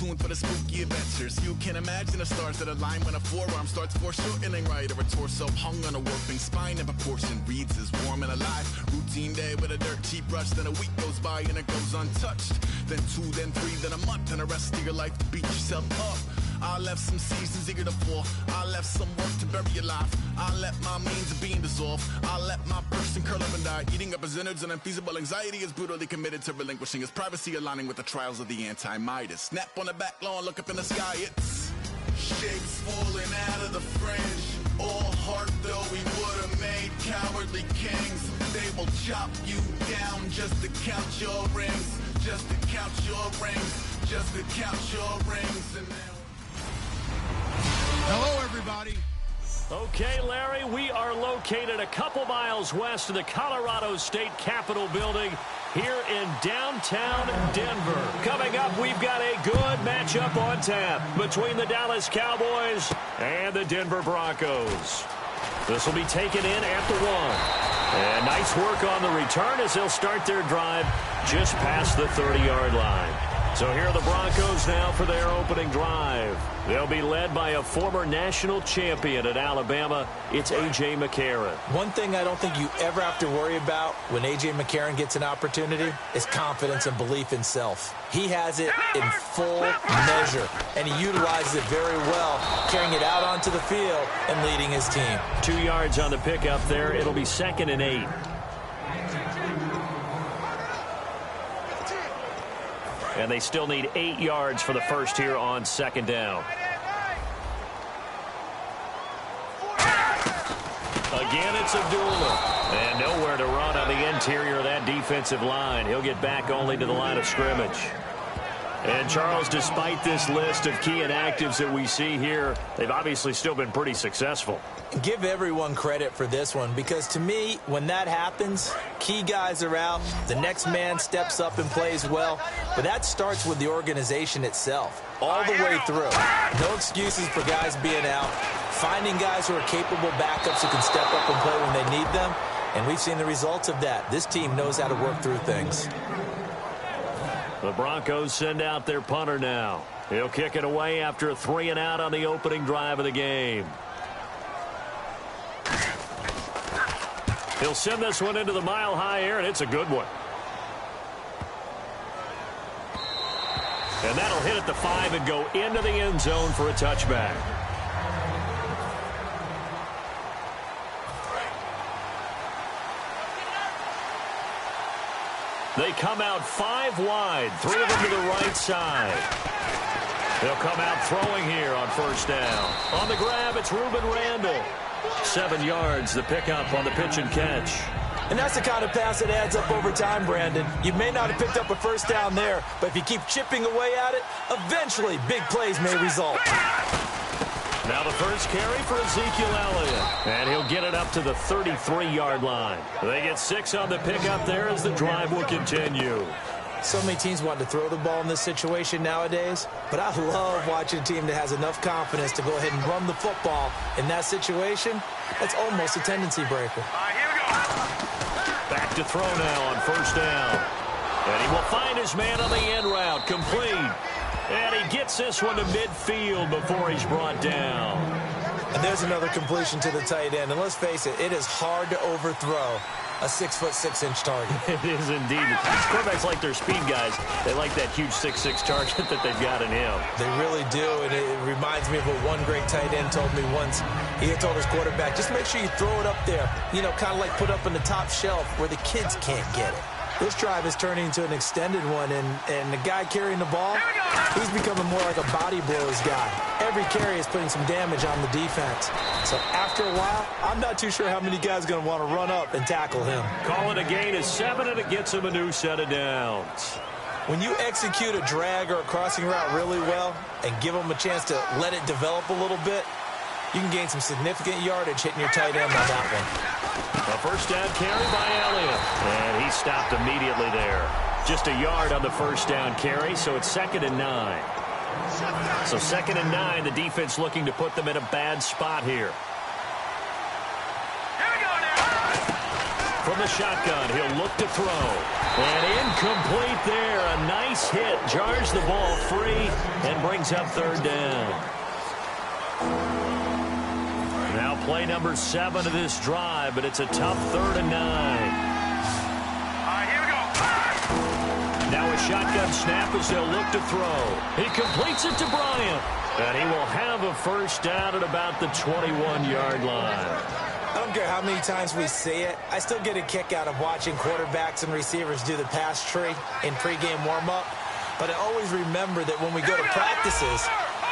tuned for the spooky adventures. You can imagine the stars that align when a forearm starts foreshortening right, or a torso hung on a warping spine, and proportion reads as warm and alive. Routine day with a dirt cheap brush, then a week goes by and it goes untouched. Then 2, then 3, then a month, and the rest of your life to beat yourself up. I left some seasons eager to fall. I left some work to bury alive. I let my means of being dissolve. I let my person curl up and die, eating up his innards. And unfeasible anxiety is brutally committed to relinquishing his privacy, aligning with the trials of the anti-Midas. Snap on the back lawn, look up in the sky. It's shapes falling out of the fringe. All heart though we would have made cowardly kings. They will chop you down just to count your rings. Just to count your rings. Just to count your rings. And now hello, everybody. Okay, Larry, we are located a couple miles west of the Colorado State Capitol building here in downtown Denver. Coming up, we've got a good matchup on tap between the Dallas Cowboys and the Denver Broncos. This will be taken in at the 1. And nice work on the return as they'll start their drive just past the 30-yard line. So here are the Broncos now for their opening drive. They'll be led by a former national champion at Alabama. It's A.J. McCarron. One thing I don't think you ever have to worry about when A.J. McCarron gets an opportunity is confidence and belief in self. He has it in full measure, and he utilizes it very well, carrying it out onto the field and leading his team. 2 yards on the pickup there. It'll be 2nd and 8. And they still need 8 yards for the first here on 2nd down. Again, it's Abdullah. And nowhere to run on the interior of that defensive line. He'll get back only to the line of scrimmage. And, Charles, despite this list of key inactives that we see here, they've obviously still been pretty successful. Give everyone credit for this one, because to me, when that happens, key guys are out, the next man steps up and plays well, but that starts with the organization itself, all the way through. No excuses for guys being out, finding guys who are capable backups who can step up and play when they need them, and we've seen the results of that. This team knows how to work through things. The Broncos send out their punter now. He'll kick it away after a 3 and out on the opening drive of the game. He'll send this one into the mile-high air, and it's a good one. And that'll hit at the 5 and go into the end zone for a touchback. They come out 5 wide, 3 of them to the right side. They'll come out throwing here on 1st down. On the grab, it's Reuben Randall. 7 yards, the pickup on the pitch and catch. And that's the kind of pass that adds up over time, Brandon. You may not have picked up a 1st down there, but if you keep chipping away at it, eventually big plays may result. Now the first carry for Ezekiel Elliott. And he'll get it up to the 33-yard line. They get 6 on the pickup there as the drive will continue. So many teams want to throw the ball in this situation nowadays, but I love watching a team that has enough confidence to go ahead and run the football in that situation. That's almost a tendency breaker. Here we go. Back to throw now on 1st down. And he will find his man on the end route, complete. And he gets this one to midfield before he's brought down. And there's another completion to the tight end. And let's face it, it is hard to overthrow a 6'6" target. It is indeed. Quarterbacks like their speed guys. They like that huge 6'6" target that they've got in him. They really do, and it reminds me of what one great tight end told me once. He had told his quarterback, just make sure you throw it up there, you know, kind of like put up on the top shelf where the kids can't get it. This drive is turning into an extended one, and the guy carrying the ball, he's becoming more like a body blows guy. Every carry is putting some damage on the defense. So after a while, I'm not too sure how many guys are going to want to run up and tackle him. Call it a gain of 7, and it gets him a new set of downs. When you execute a drag or a crossing route really well and give them a chance to let it develop a little bit, you can gain some significant yardage hitting your tight end on that one. A 1st down carry by Elliott. And he stopped immediately there. Just a yard on the 1st down carry, so it's 2nd and 9. So 2nd and 9, the defense looking to put them in a bad spot here. From the shotgun, he'll look to throw. And incomplete there. A nice hit. Jars the ball free and brings up third down. Now play number 7 of this drive, but it's a tough 3rd and 9. Here we go. Now a shotgun snap as they'll look to throw. He completes it to Bryant. And he will have a first down at about the 21-yard line. I don't care how many times we see it. I still get a kick out of watching quarterbacks and receivers do the pass tree in pregame warm-up. But I always remember that when we go to practices,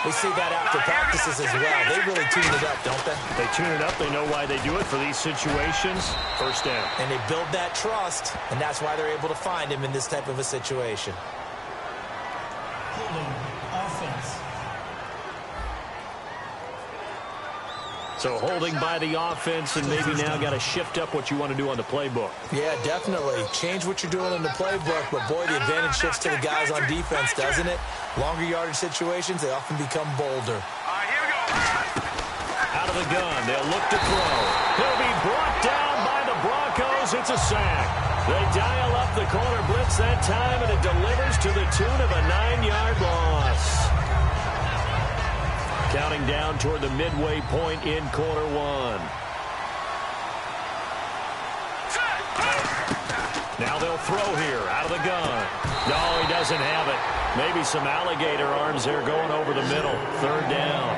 we see that after practices as well. They really tune it up, don't they? They tune it up. They know why they do it for these situations. First down. And they build that trust, and that's why they're able to find him in this type of a situation. Offense. So holding by the offense, and maybe now got to shift up what you want to do on the playbook. Yeah, definitely. Change what you're doing in the playbook, but boy, the advantage shifts to the guys on defense, doesn't it? Longer yardage situations, they often become bolder. Here we go. Out of the gun, they'll look to throw. He'll be brought down by the Broncos. It's a sack. They dial up the corner blitz that time, and it delivers to the tune of a 9-yard loss. Counting down toward the midway point in quarter 1. Now they'll throw here out of the gun. No, he doesn't have it. Maybe some alligator arms there going over the middle. 3rd down.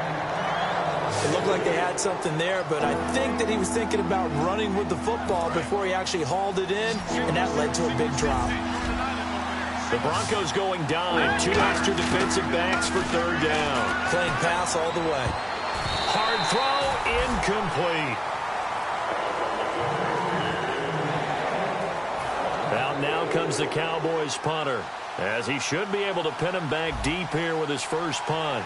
It looked like they had something there, but I think that he was thinking about running with the football before he actually hauled it in, and that led to a big drop. The Broncos going dime. 2 extra defensive backs for 3rd down. Playing pass all the way. Hard throw, incomplete. Out now comes the Cowboys punter, as he should be able to pin him back deep here with his first punt.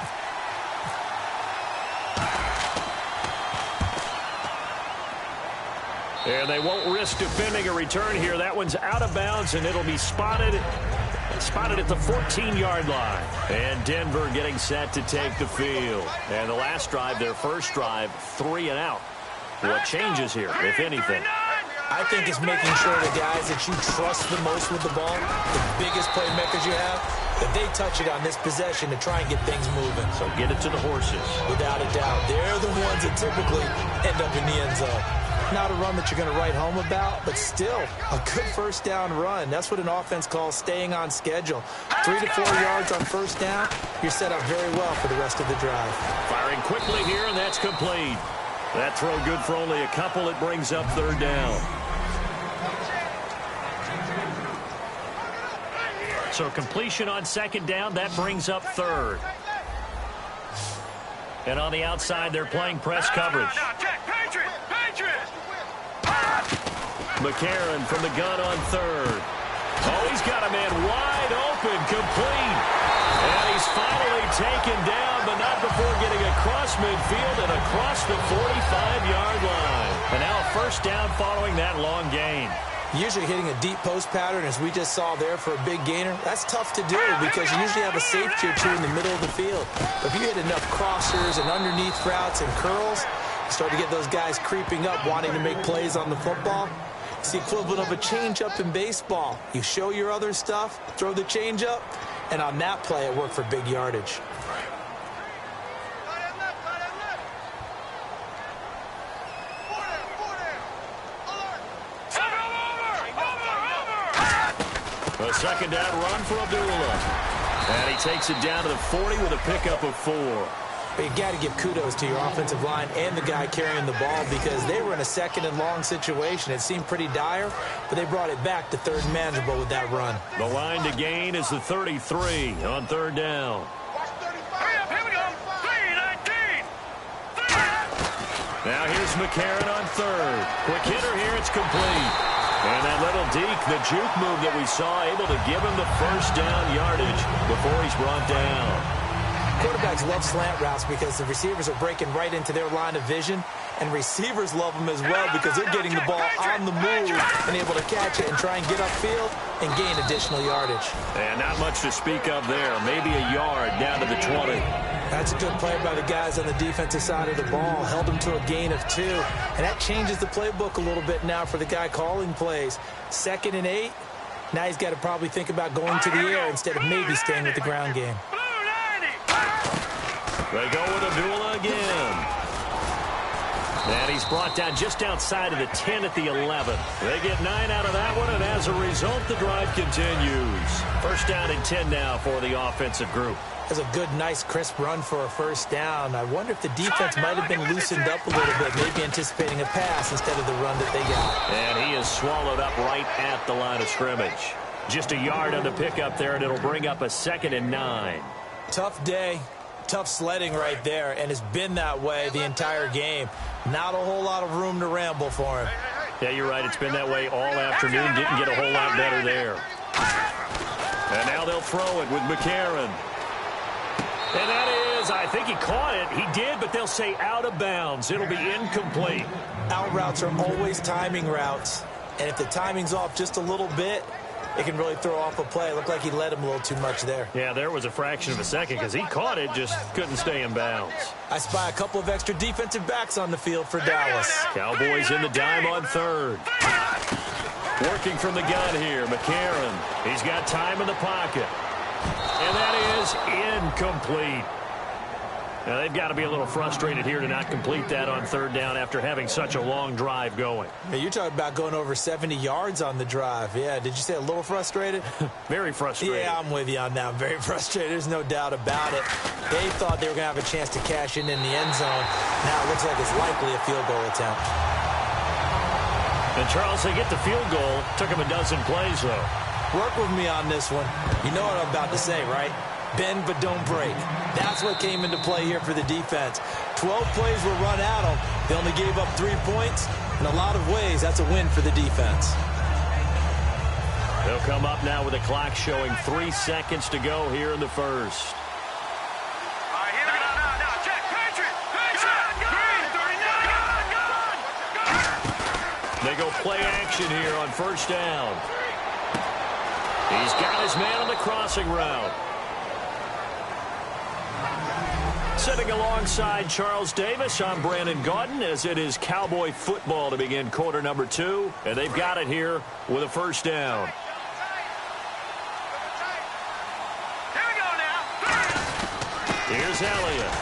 And they won't risk defending a return here. That one's out of bounds, and it'll be spotted at the 14-yard line. And Denver getting set to take the field. And the last drive, their first drive, 3 and out. What changes here, if anything? I think it's making sure the guys that you trust the most with the ball, the biggest playmakers you have, that they touch it on this possession to try and get things moving. So get it to the horses. Without a doubt. They're the ones that typically end up in the end zone. Not a run that you're going to write home about, but still a good first down run. That's what an offense calls staying on schedule. 3 to 4 yards on first down, you're set up very well for the rest of the drive. Firing quickly here, and that's complete. That throw good for only a couple. It brings up 3rd down. So completion on 2nd down, that brings up 3rd. And on the outside, they're playing press coverage. McCarron from the gun on 3rd. Oh, he's got a man wide open, complete. And he's finally taken down, but not before getting across midfield and across the 45-yard line. And now a first down following that long gain. Usually hitting a deep post pattern, as we just saw there for a big gainer, that's tough to do because you usually have a safety or 2 in the middle of the field. But if you hit enough crossers and underneath routes and curls, you start to get those guys creeping up, wanting to make plays on the football. It's the equivalent of a change-up in baseball. You show your other stuff, throw the change-up, and on that play, it worked for big yardage. A second down run for Abdullah. And he takes it down to the 40 with a pickup of 4. But you got to give kudos to your offensive line and the guy carrying the ball because they were in a 2nd and long situation. It seemed pretty dire, but they brought it back to 3rd and manageable with that run. The line to gain is the 33 on 3rd down. Now here's McCarron on 3rd. Quick hitter here, it's complete. And that little deke, the juke move that we saw, able to give him the first down yardage before he's brought down. Quarterbacks love slant routes because the receivers are breaking right into their line of vision, and receivers love them as well because they're getting the ball on the move and able to catch it and try and get upfield and gain additional yardage. And not much to speak of there. Maybe a yard down to the 20. That's a good play by the guys on the defensive side of the ball. Held them to a gain of 2. And that changes the playbook a little bit now for the guy calling plays. 2nd and 8. Now he's got to probably think about going to the air instead of maybe staying with the ground game. They go with Abdullah again. And he's brought down just outside of the 10 at the 11. They get 9 out of that one, and as a result, the drive continues. First down and 10 now for the offensive group. That's a good, nice, crisp run for a first down. I wonder if the defense might have been loosened up a little bit, maybe anticipating a pass instead of the run that they got. And he is swallowed up right at the line of scrimmage. Just a yard on the pickup there, and it'll bring up a 2nd and 9. Tough day. Tough sledding right there, and it's been that way the entire game. Not a whole lot of room to ramble for him. Yeah, you're right. It's been that way all afternoon. Didn't get a whole lot better there. And now they'll throw it with McCarron. And that is, I think he caught it. He did, but they'll say out of bounds. It'll be incomplete. Out routes are always timing routes, and if the timing's off just a little bit, it can really throw off a play. It looked like he let him a little too much there. Yeah, there was a fraction of a second because he caught it, just couldn't stay in bounds. I spy a couple of extra defensive backs on the field for Dallas. Cowboys in the dime on 3rd. Working from the gun here, McCarron. He's got time in the pocket. And that is incomplete. Now, they've got to be a little frustrated here to not complete that on 3rd down after having such a long drive going. Yeah, you're talking about going over 70 yards on the drive. Yeah, did you say a little frustrated? Very frustrated. Yeah, I'm with you on that. Very frustrated. There's no doubt about it. They thought they were going to have a chance to cash in the end zone. Now it looks like it's likely a field goal attempt. And, Charles, they get the field goal. Took him a dozen plays, though. Work with me on this one. You know what I'm about to say, right? Bend but don't break. That's what came into play here for the defense. 12 plays were run at them. They only gave up 3 points. In a lot of ways, that's a win for the defense. They'll come up now with a clock showing 3 seconds to go here in the first. They go play action here on 1st down. He's got his man on the crossing route. Sitting alongside Charles Davis, I'm Brandon Gaudin, as it is Cowboy football to begin quarter number 2. And they've got it here with a 1st down. Here we go now. Here's Elliott.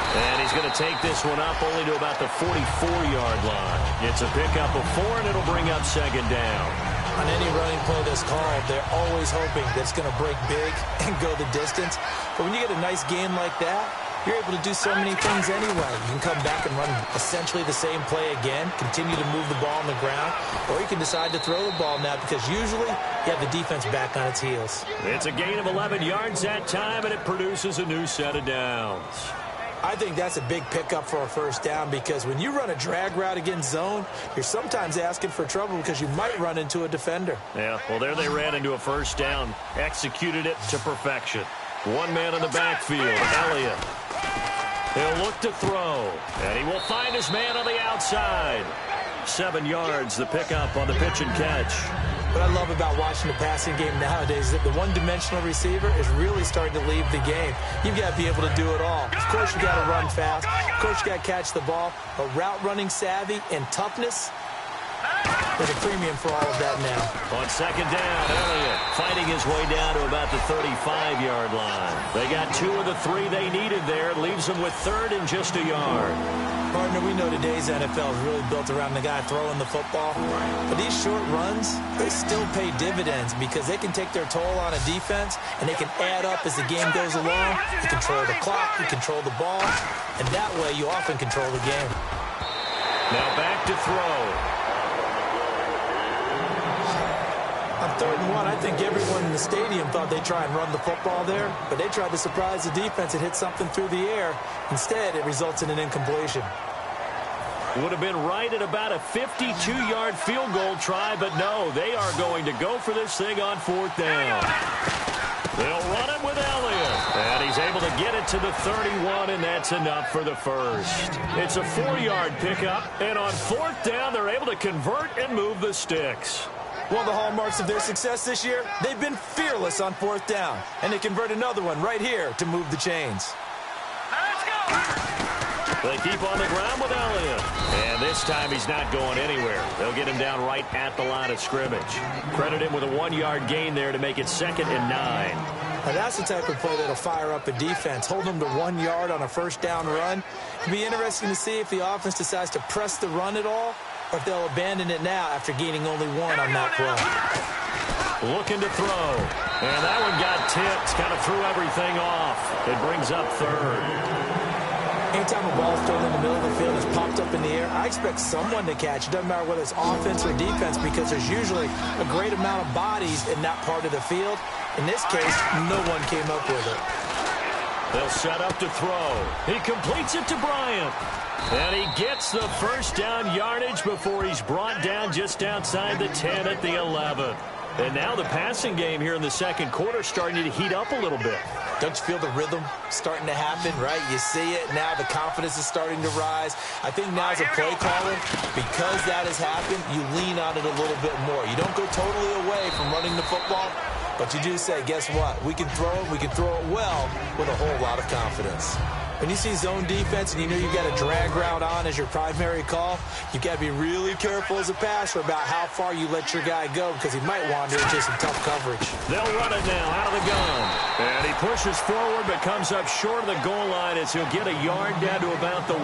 And he's going to take this one up only to about the 44-yard line. It's a pickup of 4, and it'll bring up 2nd down. On any running play that's called, they're always hoping that it's going to break big and go the distance. But when you get a nice game like that, you're able to do so many things anyway. You can come back and run essentially the same play again, continue to move the ball on the ground, or you can decide to throw the ball now because usually you have the defense back on its heels. It's a gain of 11 yards that time, and it produces a new set of downs. I think that's a big pickup for a 1st down because when you run a drag route against zone, you're sometimes asking for trouble because you might run into a defender. Yeah, well, there they ran into a 1st down, executed it to perfection. One man in the backfield, Elliott. He'll look to throw, and he will find his man on the outside. 7 yards, the pickup on the pitch and catch. What I love about watching the passing game nowadays is that the one-dimensional receiver is really starting to leave the game. You've got to be able to do it all. Of course, you got to run fast. Of course, you got to catch the ball. But route running savvy and toughness, there's a premium for all of that now. On 2nd down, Elliott fighting his way down to about the 35-yard line. They got 2 of the 3 they needed there. It leaves them with 3rd and just a yard. Partner, we know today's NFL is really built around the guy throwing the football. But these short runs, they still pay dividends because they can take their toll on a defense, and they can add up as the game goes along. You control the clock, you control the ball, and that way you often control the game. Now back to throw. On 3rd and 1, I think everyone in the stadium thought they'd try and run the football there, but they tried to surprise the defense and hit something through the air. Instead, it results in an incompletion. Would have been right at about a 52-yard field goal try, but no, they are going to go for this thing on 4th down. They'll run it with Elliott, and he's able to get it to the 31, and that's enough for the first. It's a 4-yard pickup, and on 4th down, they're able to convert and move the sticks. One of the hallmarks of their success this year, they've been fearless on 4th down, and they convert another one right here to move the chains. Let's go. They keep on the ground with Elliott, and this time he's not going anywhere. They'll get him down right at the line of scrimmage. Credit him with a 1-yard gain there to make it 2nd and 9. Now, that's the type of play that'll fire up a defense. Hold them to 1 yard on a first down run. It'll be interesting to see if the offense decides to press the run at all, or if they'll abandon it now after gaining only 1 on that play. Looking to throw. And that one got tipped. Kind of threw everything off. It brings up third. Anytime a ball is thrown in the middle of the field, it's popped up in the air, I expect someone to catch. It doesn't matter whether it's offense or defense, because there's usually a great amount of bodies in that part of the field. In this case, no one came up with it. They'll set up to throw. He completes it to Bryant. And he gets the first down yardage before he's brought down just outside the 10 at the 11. And now the passing game here in the second quarter starting to heat up a little bit. Don't you feel the rhythm starting to happen, right? You see it now. The confidence is starting to rise. I think now as a play caller, because that has happened, you lean on it a little bit more. You don't go totally away from running the football, but you do say, guess what? We can throw it. We can throw it well with a whole lot of confidence. When you see zone defense and you know you've got a drag route on as your primary call, you've got to be really careful as a passer about how far you let your guy go, because he might wander into some tough coverage. They'll run it now out of the gun. And he pushes forward but comes up short of the goal line as he'll get a yard down to about the 1.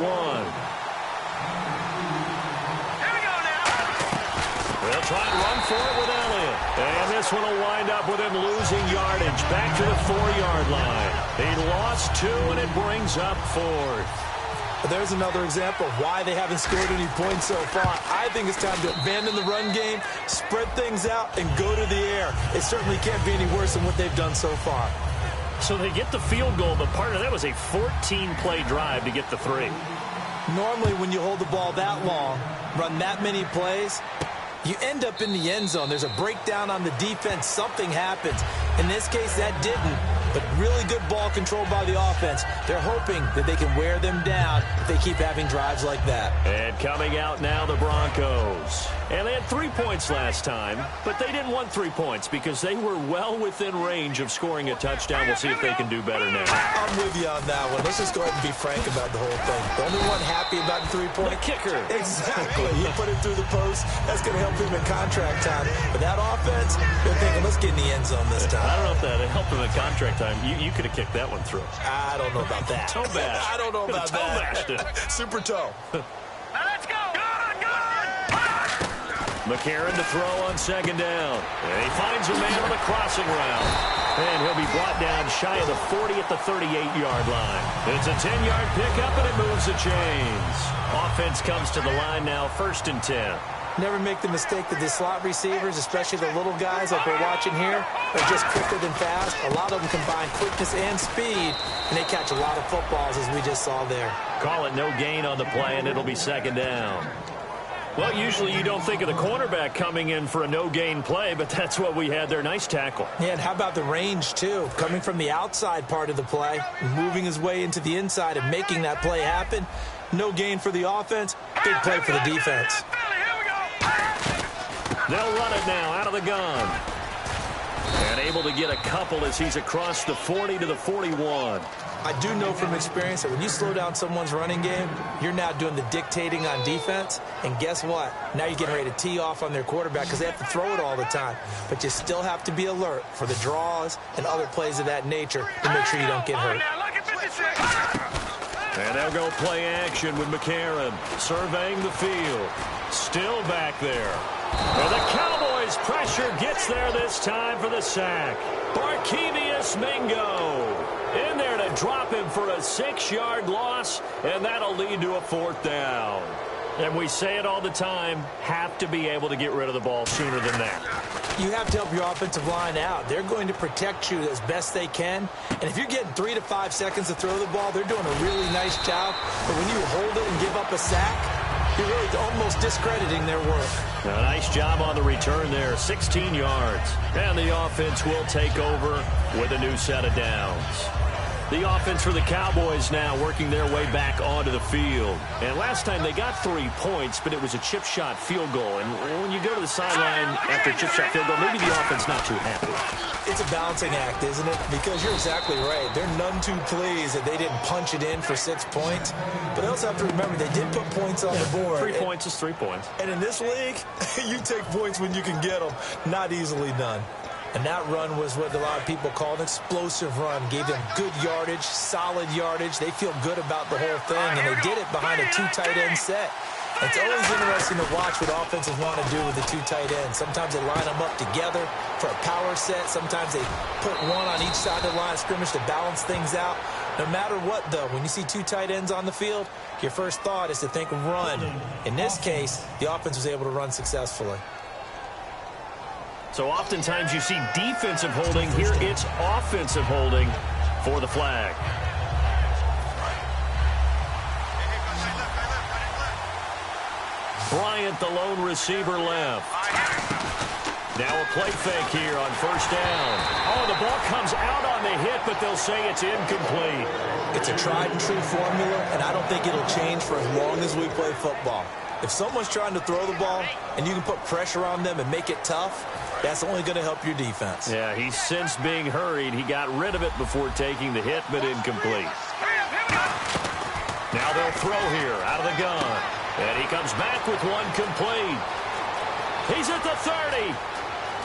They'll try and run for it with Elliott. And this one will wind up with him losing yardage back to the 4-yard line. He lost 2, and it brings up 4th. There's another example of why they haven't scored any points so far. I think it's time to abandon the run game, spread things out, and go to the air. It certainly can't be any worse than what they've done so far. So they get the field goal, but part of that was a 14-play drive to get the 3. Normally, when you hold the ball that long, run that many plays, you end up in the end zone. There's a breakdown on the defense. Something happens. In this case, that didn't. But really good ball control by the offense. They're hoping that they can wear them down if they keep having drives like that. And coming out now, the Broncos. And they had 3 points last time, but they didn't want 3 points because they were well within range of scoring a touchdown. We'll see if they can do better now. I'm with you on that one. Let's just go ahead and be frank about the whole thing. The only one happy about the 3-point? The kicker. Exactly. He put it through the post. That's going to help him in contract time. But that offense, they're thinking, let's get in the end zone this time. I don't know if that helped him in contract time. You could have kicked that one through. I don't know about that. Toe bash. I don't know about that. Super toe. Let's go. McCarron to throw on second down. And he finds a man on the crossing route. And he'll be brought down shy of the 40 at the 38-yard line. It's a 10-yard pickup, and it moves the chains. Offense comes to the line now, 1st and 10. Never make the mistake that the slot receivers, especially the little guys like we're watching here, are just quicker than fast. A lot of them combine quickness and speed, and they catch a lot of footballs, as we just saw there. Call it no gain on the play, and it'll be second down. Well, usually you don't think of the cornerback coming in for a no-gain play, but that's what we had there. Nice tackle. Yeah, and how about the range, too? Coming from the outside part of the play, moving his way into the inside and making that play happen. No gain for the offense, big play for the defense. They'll run it now out of the gun. And able to get a couple as he's across the 40 to the 41. I do know from experience that when you slow down someone's running game, you're now doing the dictating on defense. And guess what? Now you're getting ready to tee off on their quarterback because they have to throw it all the time. But you still have to be alert for the draws and other plays of that nature to make sure you don't get hurt. And they'll go play action with McCarron surveying the field. Still back there. And the Cowboys' pressure gets there this time for the sack. Barkevius Mingo in there to drop him for a 6-yard loss, and that'll lead to a 4th down. And we say it all the time, have to be able to get rid of the ball sooner than that. You have to help your offensive line out. They're going to protect you as best they can. And if you're getting 3 to 5 seconds to throw the ball, they're doing a really nice job. But when you hold it and give up a sack, you're really almost discrediting their work. A nice job on the return there, 16 yards. And the offense will take over with a new set of downs. The offense for the Cowboys now working their way back onto the field. And last time they got 3 points, but it was a chip shot field goal. And when you go to the sideline after a chip shot field goal, maybe the offense not too happy. It's a balancing act, isn't it? Because you're exactly right. They're none too pleased that they didn't punch it in for 6 points. But they also have to remember they did put points on the board. 3 points is 3 points. And in this league, you take points when you can get them. Not easily done. And that run was what a lot of people call an explosive run. Gave them good yardage, solid yardage. They feel good about the whole thing, and they did it behind a 2 tight end set. It's always interesting to watch what offenses want to do with the 2 tight ends. Sometimes they line them up together for a power set. Sometimes they put one on each side of the line of scrimmage to balance things out. No matter what, though, when you see 2 tight ends on the field, your first thought is to think run. In this case, the offense was able to run successfully. So oftentimes you see defensive holding. Here it's offensive holding for the flag. Bryant, the lone receiver, left. Now a play fake here on first down. Oh, the ball comes out on the hit, but they'll say it's incomplete. It's a tried-and-true formula, and I don't think it'll change for as long as we play football. If someone's trying to throw the ball and you can put pressure on them and make it tough, that's only going to help your defense. Yeah, he sensed being hurried. He got rid of it before taking the hit, but incomplete. Now they'll throw here out of the gun. And he comes back with one complete. He's at the 30,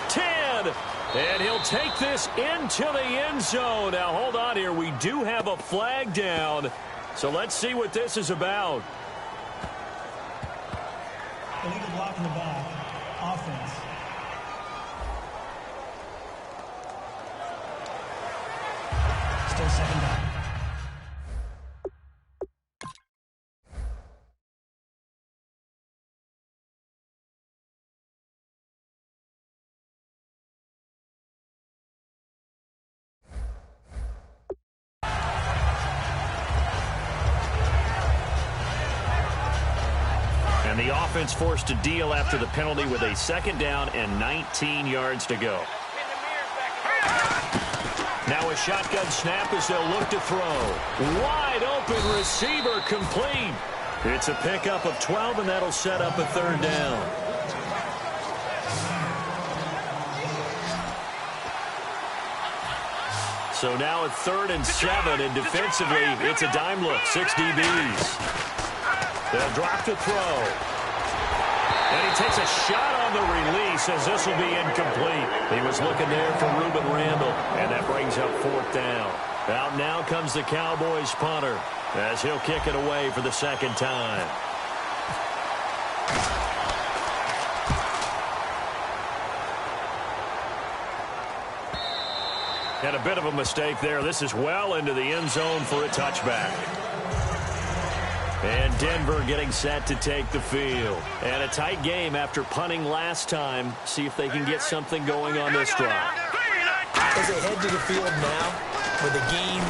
10, and he'll take this into the end zone. Now, hold on here. We do have a flag down, so let's see what this is about. Illegal block in the back. Offense. Still second down. And the offense forced to deal after the penalty with a second down and 19 yards to go. Now a shotgun snap as they'll look to throw. Wide open receiver complete. It's a pickup of 12, and that'll set up a third down. So now a 3rd and 7, and defensively it's a dime look. 6 DBs. They'll drop to throw. And he takes a shot on the release as this will be incomplete. He was looking there for Reuben Randall, and that brings up 4th down. Out now comes the Cowboys punter as he'll kick it away for the second time. And a bit of a mistake there. This is well into the end zone for a touchback. And Denver getting set to take the field. And a tight game after punting last time. See if they can get something going on this drive. As they head to the field now, with the game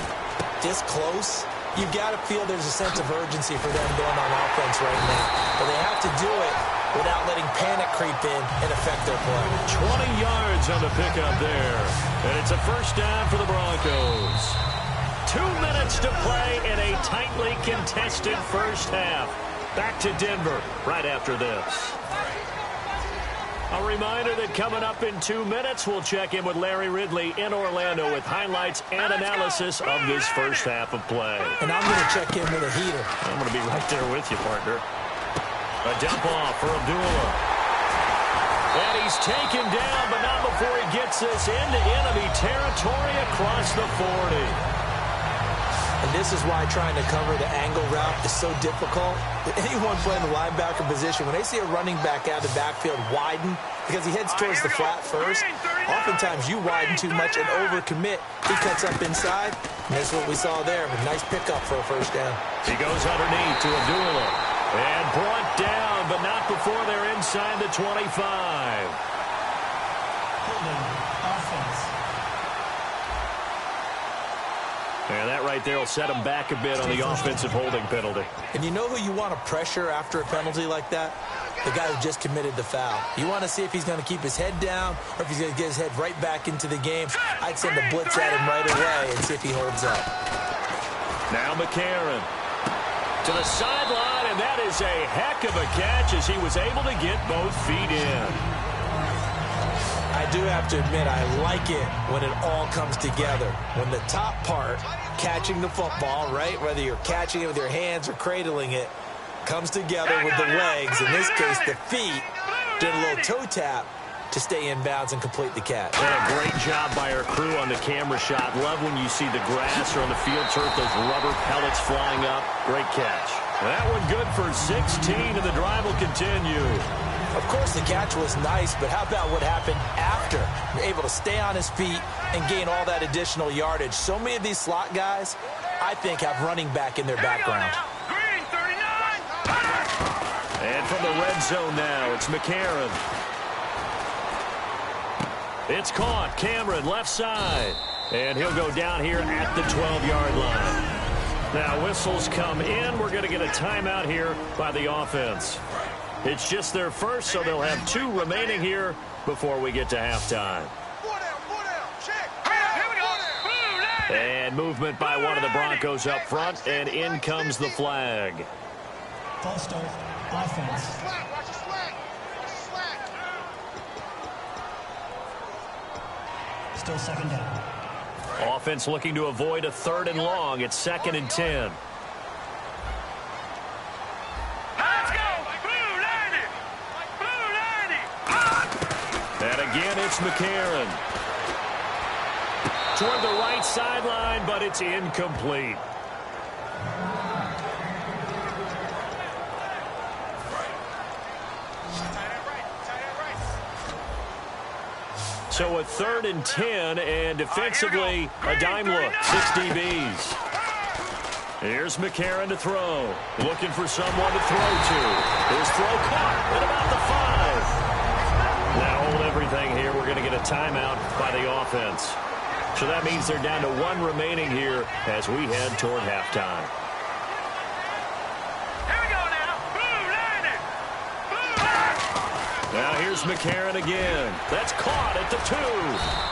this close, you've got to feel there's a sense of urgency for them going on offense right now. But they have to do it without letting panic creep in and affect their play. 20 yards on the pickup there. And it's a first down for the Broncos. 2 minutes to play in a tightly contested first half. Back to Denver right after this. A reminder that coming up in 2 minutes, we'll check in with Larry Ridley in Orlando with highlights and analysis of this first half of play. And I'm going to check in with a heater. I'm going to be right there with you, partner. A dump off for Abdullah. And he's taken down, but not before he gets this into enemy territory across the 40. And this is why trying to cover the angle route is so difficult. Anyone playing the linebacker position, when they see a running back out of the backfield widen, because he heads towards the flat first, oftentimes you widen too much and overcommit. He cuts up inside, and that's what we saw there. A nice pickup for a first down. He goes underneath to Abdullah. And brought down, but not before they're inside the 25. Offense. And that right there will set him back a bit on the offensive holding penalty. And you know who you want to pressure after a penalty like that? The guy who just committed the foul. You want to see if he's going to keep his head down or if he's going to get his head right back into the game. I'd send a blitz at him right away and see if he holds up. Now McCarron to the sideline, and that is a heck of a catch as he was able to get both feet in. I do have to admit, I like it when it all comes together. When the top part, catching the football, right, whether you're catching it with your hands or cradling it, comes together with the legs, in this case the feet, doing a little toe tap, to stay inbounds and complete the catch. And a great job by our crew on the camera shot. Love when you see the grass or on the field turf, those rubber pellets flying up. Great catch. That one good for 16, and the drive will continue. Of course, the catch was nice, but how about what happened after? Able to stay on his feet and gain all that additional yardage. So many of these slot guys, I think, have running back in their background. Green, 39. And from the red zone now, it's McCarron. It's caught. Cameron, left side. And he'll go down here at the 12-yard line. Now, whistles come in. We're going to get a timeout here by the offense. It's just their first, so they'll have 2 remaining here before we get to halftime. And movement by one of the Broncos up front, and in comes the flag. False start. Offense. Still second down. Offense looking to avoid a 3rd and long. It's 2nd and 10. Let's go. Blue 90. Blue 90. And again, it's McCarron. Toward the right sideline, but it's incomplete. So a 3rd and 10, and defensively, a dime look. 6 DBs. Here's McCarron to throw. Looking for someone to throw to. His throw caught at about the 5. Now hold everything here. We're going to get a timeout by the offense. So that means they're down to 1 remaining here as we head toward halftime. Here we go now. Blue 90. Blue 90. Now here's McCarron again. That's caught at the 2.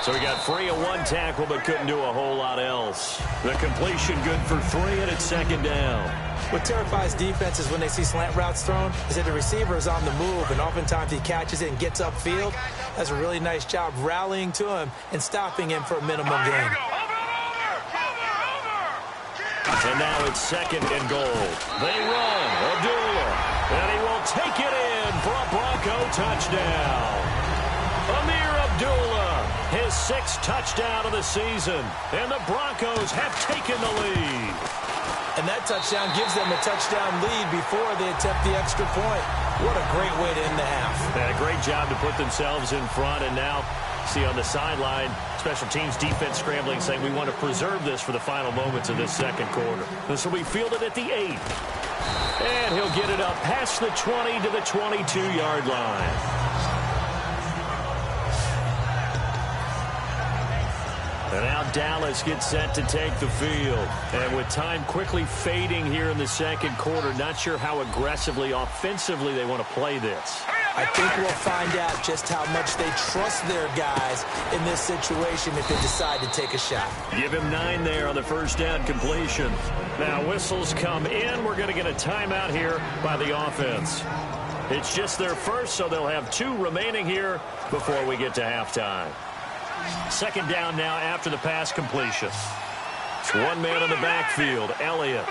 So he got free of 1 tackle but couldn't do a whole lot else. The completion good for 3, and it's 2nd down. What terrifies defenses when they see slant routes thrown is that the receiver is on the move, and oftentimes he catches it and gets upfield. Does a really nice job rallying to him and stopping him for a minimum gain. And now it's 2nd and goal. They run. Abdullah. And he will take it in for a Bronco touchdown. Amir Abdullah, his 6th touchdown of the season. And the Broncos have taken the lead. And that touchdown gives them a touchdown lead before they attempt the extra point. What a great way to end the half. And a great job to put themselves in front. And now, see on the sideline, special teams defense scrambling, saying we want to preserve this for the final moments of this 2nd quarter. This will be fielded at the 8. And he'll get it up past the 20 to the 22-yard line. And now Dallas gets set to take the field. And with time quickly fading here in the 2nd quarter, not sure how aggressively, offensively they want to play this. I think we'll find out just how much they trust their guys in this situation if they decide to take a shot. Give him 9 there on the 1st down completion. Now whistles come in. We're going to get a timeout here by the offense. It's just their first, so they'll have 2 remaining here before we get to halftime. 2nd down now after the pass completion. It's 1 man on the backfield, Elliott.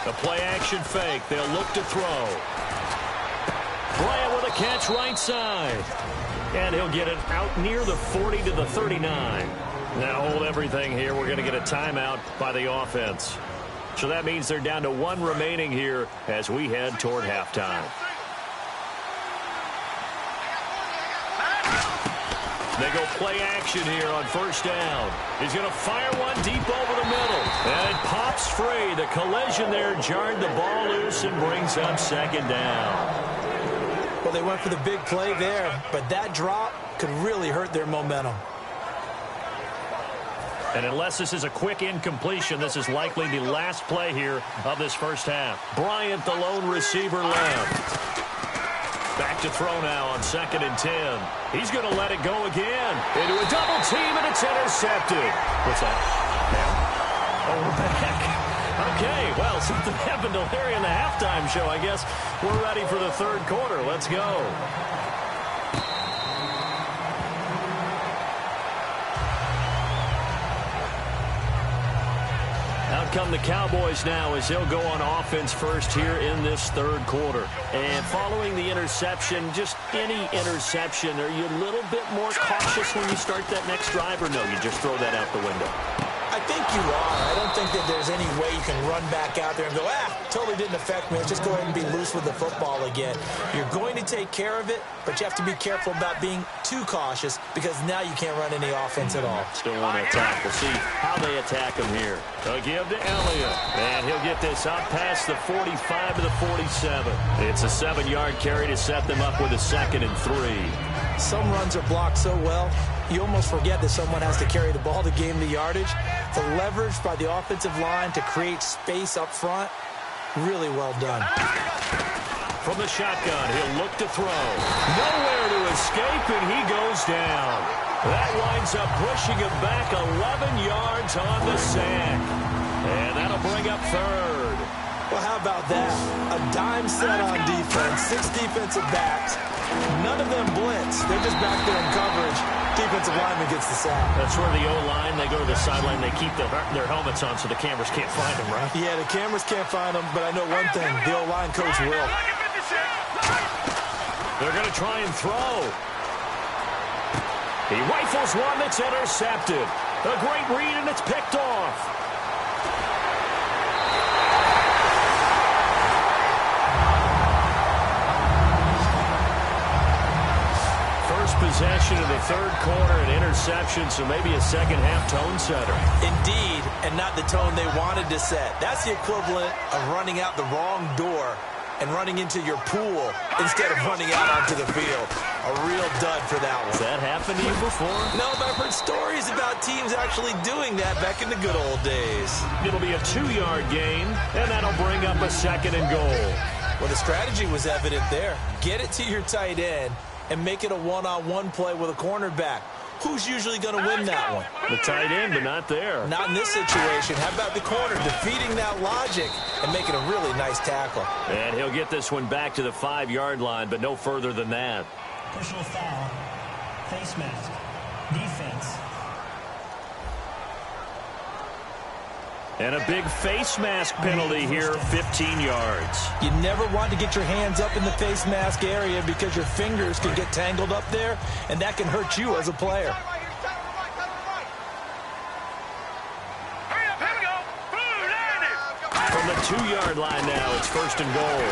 A play-action fake. They'll look to throw. Bryant with a catch right side. And he'll get it out near the 40 to the 39. Now hold everything here. We're going to get a timeout by the offense. So that means they're down to 1 remaining here as we head toward halftime. They go play action here on 1st down. He's going to fire one deep over the middle. And it pops free. The collision there jarred the ball loose and brings up 2nd down. Well, they went for the big play there, but that drop could really hurt their momentum. And unless this is a quick incompletion, this is likely the last play here of this 1st half. Bryant, the lone receiver, left. Back to throw now on 2nd and 10. He's going to let it go again. Into a double team, and it's intercepted. What's that? Yeah. Oh, we're back. Okay, well, something happened to Larry in the halftime show. I guess we're ready for the 3rd quarter. Let's go. Now Out come the Cowboys now as they'll go on offense first here in this third quarter. And following the interception, just any interception, are you a little bit more cautious when you start that next drive, or no, you just throw that out the window? I think you are. I don't think that there's any way you can run back out there and go, totally didn't affect me. Let's just go ahead and be loose with the football again. You're going to take care of it, but you have to be careful about being too cautious because now you can't run any offense at all. Still want to attack. We'll see how they attack him here. They'll give to Elliott, and he'll get this up past the 45 to the 47. It's a 7-yard carry to set them up with a 2nd and 3. Some runs are blocked so well, you almost forget that someone has to carry the ball to gain the yardage. The leverage by the offensive line to create space up front, really well done. From the shotgun, he'll look to throw. Nowhere to escape, and he goes down. That winds up pushing him back 11 yards on the sack. And that'll bring up 3rd. Well, how about that? A dime set on defense, 6 defensive backs. None of them blitz. They're just back there in coverage. Defensive lineman gets the sack. That's where the O-line, they go to the sideline, they keep their helmets on so the cameras can't find them, right? Yeah, the cameras can't find them, but I know one thing. The O-line coach will. They're going to try and throw. He rifles one that's intercepted. A great read, and it's picked off. Possession of the third quarter, an interception, so maybe a second-half tone setter. Indeed, and not the tone they wanted to set. That's the equivalent of running out the wrong door and running into your pool instead of running out onto the field. A real dud for that one. Has that happened to you before? No, but I've heard stories about teams actually doing that back in the good old days. It'll be a 2-yard gain, and that'll bring up a 2nd and goal. Well, the strategy was evident there. Get it to your tight end and make it a one-on-one play with a cornerback. Who's usually going to win that one? The tight end, but not there. Not in this situation. How about the corner defeating that logic and making a really nice tackle? And he'll get this one back to the 5-yard line, but no further than that. Personal foul. Face mask. Defense. And a big face mask penalty here, 15 yards. You never want to get your hands up in the face mask area because your fingers can get tangled up there, and that can hurt you as a player. From the 2-yard line now, it's 1st and goal.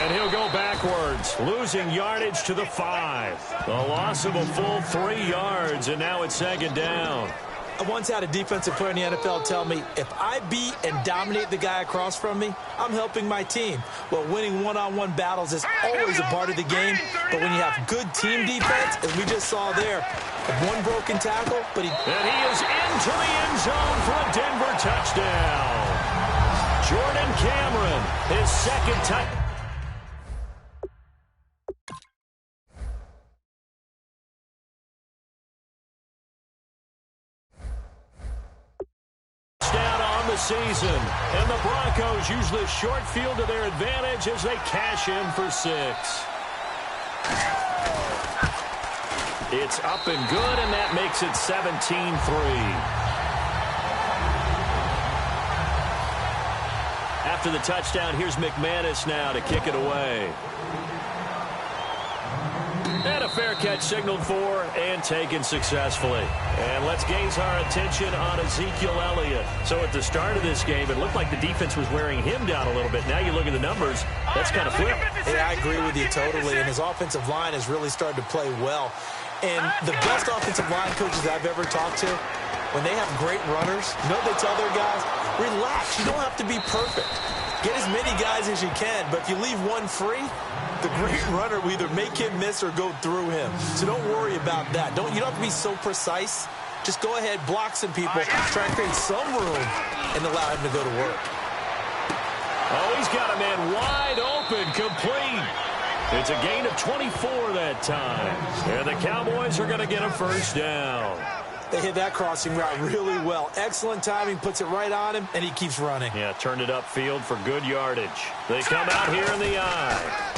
And he'll go backwards, losing yardage to the 5. A loss of a full 3 yards, and now it's 2nd down. I once had a defensive player in the NFL tell me, if I beat and dominate the guy across from me, I'm helping my team. Well, winning one-on-one battles is always a part of the game, but when you have good team defense, as we just saw there, one broken tackle, but And he is into the end zone for a Denver touchdown. Jordan Cameron, his 2nd touchdown. Season, and the Broncos use the short field to their advantage as they cash in for 6. It's up and good, and that makes it 17-3. After the touchdown, here's McManus now to kick it away. And a fair catch signaled for and taken successfully. And let's gaze our attention on Ezekiel Elliott. So at the start of this game, it looked like the defense was wearing him down a little bit. Now you look at the numbers, that's kind of flipped. Yeah, I agree with you totally. And his offensive line has really started to play well. And the best offensive line coaches I've ever talked to, when they have great runners, you know what they tell their guys? Relax. You don't have to be perfect. Get as many guys as you can, but if you leave one free, the great runner will either make him miss or go through him. So don't worry about that. You don't have to be so precise. Just go ahead, block some people, try and create some room, and allow him to go to work. Oh, he's got a man wide open, complete. It's a gain of 24 that time. And the Cowboys are going to get a 1st down. They hit that crossing route really well. Excellent timing, puts it right on him, and he keeps running. Yeah, turned it upfield for good yardage. They come out here in the eye.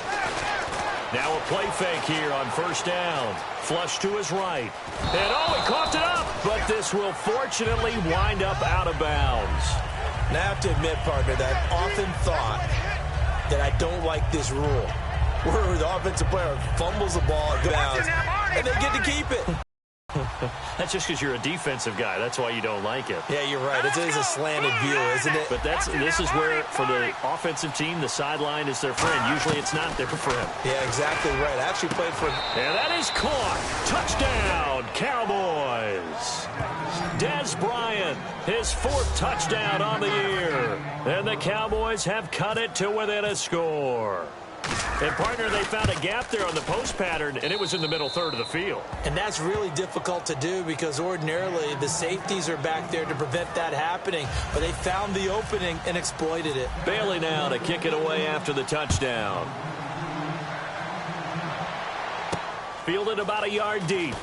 Now a play fake here on 1st down. Flush to his right. And, he coughed it up. But this will fortunately wind up out of bounds. And I have to admit, partner, that I've often thought that I don't like this rule, where the offensive player fumbles the ball at bounds, and they get to keep it. That's just because you're a defensive guy. That's why you don't like it. Yeah, you're right. It is a slanted view, isn't it? But this is where, for the offensive team, the sideline is their friend. Usually it's not their friend. Yeah, exactly right. I actually played for... And that is caught. Touchdown, Cowboys. Dez Bryant, his 4th touchdown on the year. And the Cowboys have cut it to within a score. And, partner, they found a gap there on the post pattern, and it was in the middle third of the field. And that's really difficult to do because ordinarily the safeties are back there to prevent that happening. But they found the opening and exploited it. Bailey now to kick it away after the touchdown. Fielded about a yard deep.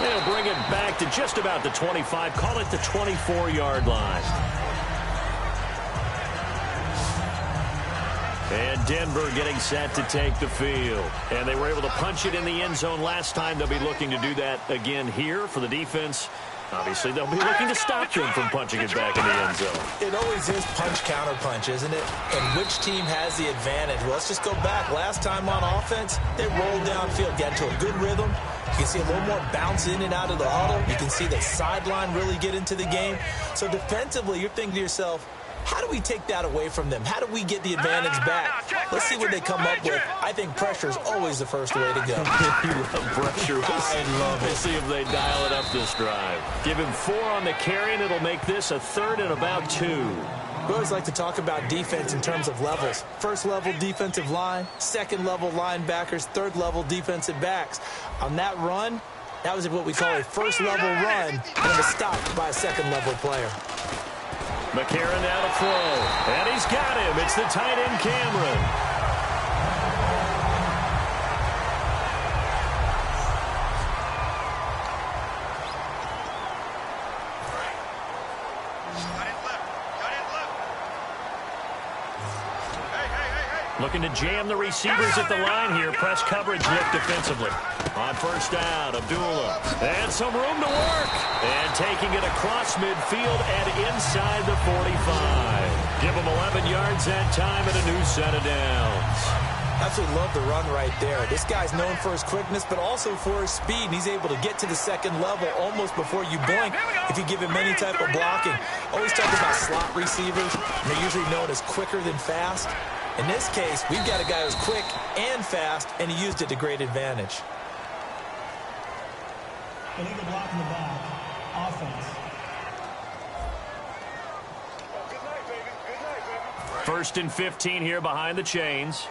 They'll bring it back to just about the 25. Call it the 24-yard line. And Denver getting set to take the field. And they were able to punch it in the end zone last time. They'll be looking to do that again here for the defense. Obviously, they'll be looking to stop them from punching it back in the end zone. It always is punch-counter-punch, isn't it? And which team has the advantage? Well, let's just go back. Last time on offense, they rolled downfield, got into a good rhythm. You can see a little more bounce in and out of the huddle. You can see the sideline really get into the game. So defensively, you're thinking to yourself, how do we take that away from them? How do we get the advantage back? Let's see what they come up with. I think pressure is always the first way to go. You love pressure. I love it. We'll see if they dial it up this drive. Give him 4 on the carry, and it'll make this a 3rd and about 2. We always like to talk about defense in terms of levels. First level defensive line, second level linebackers, third level defensive backs. On that run, that was what we call a first level run, and it was stopped by a second level player. McCarron now to throw. And he's got him. It's the tight end, Cameron. Looking to jam the receivers at the line here. Press coverage look defensively. On first down, Abdullah. And some room to work. And taking it across midfield and inside the 45. Give him 11 yards that time and a new set of downs. Absolutely love the run right there. This guy's known for his quickness, but also for his speed. And he's able to get to the second level almost before you blink if you give him any type of blocking. Always talk about slot receivers. They're usually known as quicker than fast. In this case, we've got a guy who's quick and fast, and he used it to great advantage. Illegal block in the back. Offense. First and 15 here behind the chains.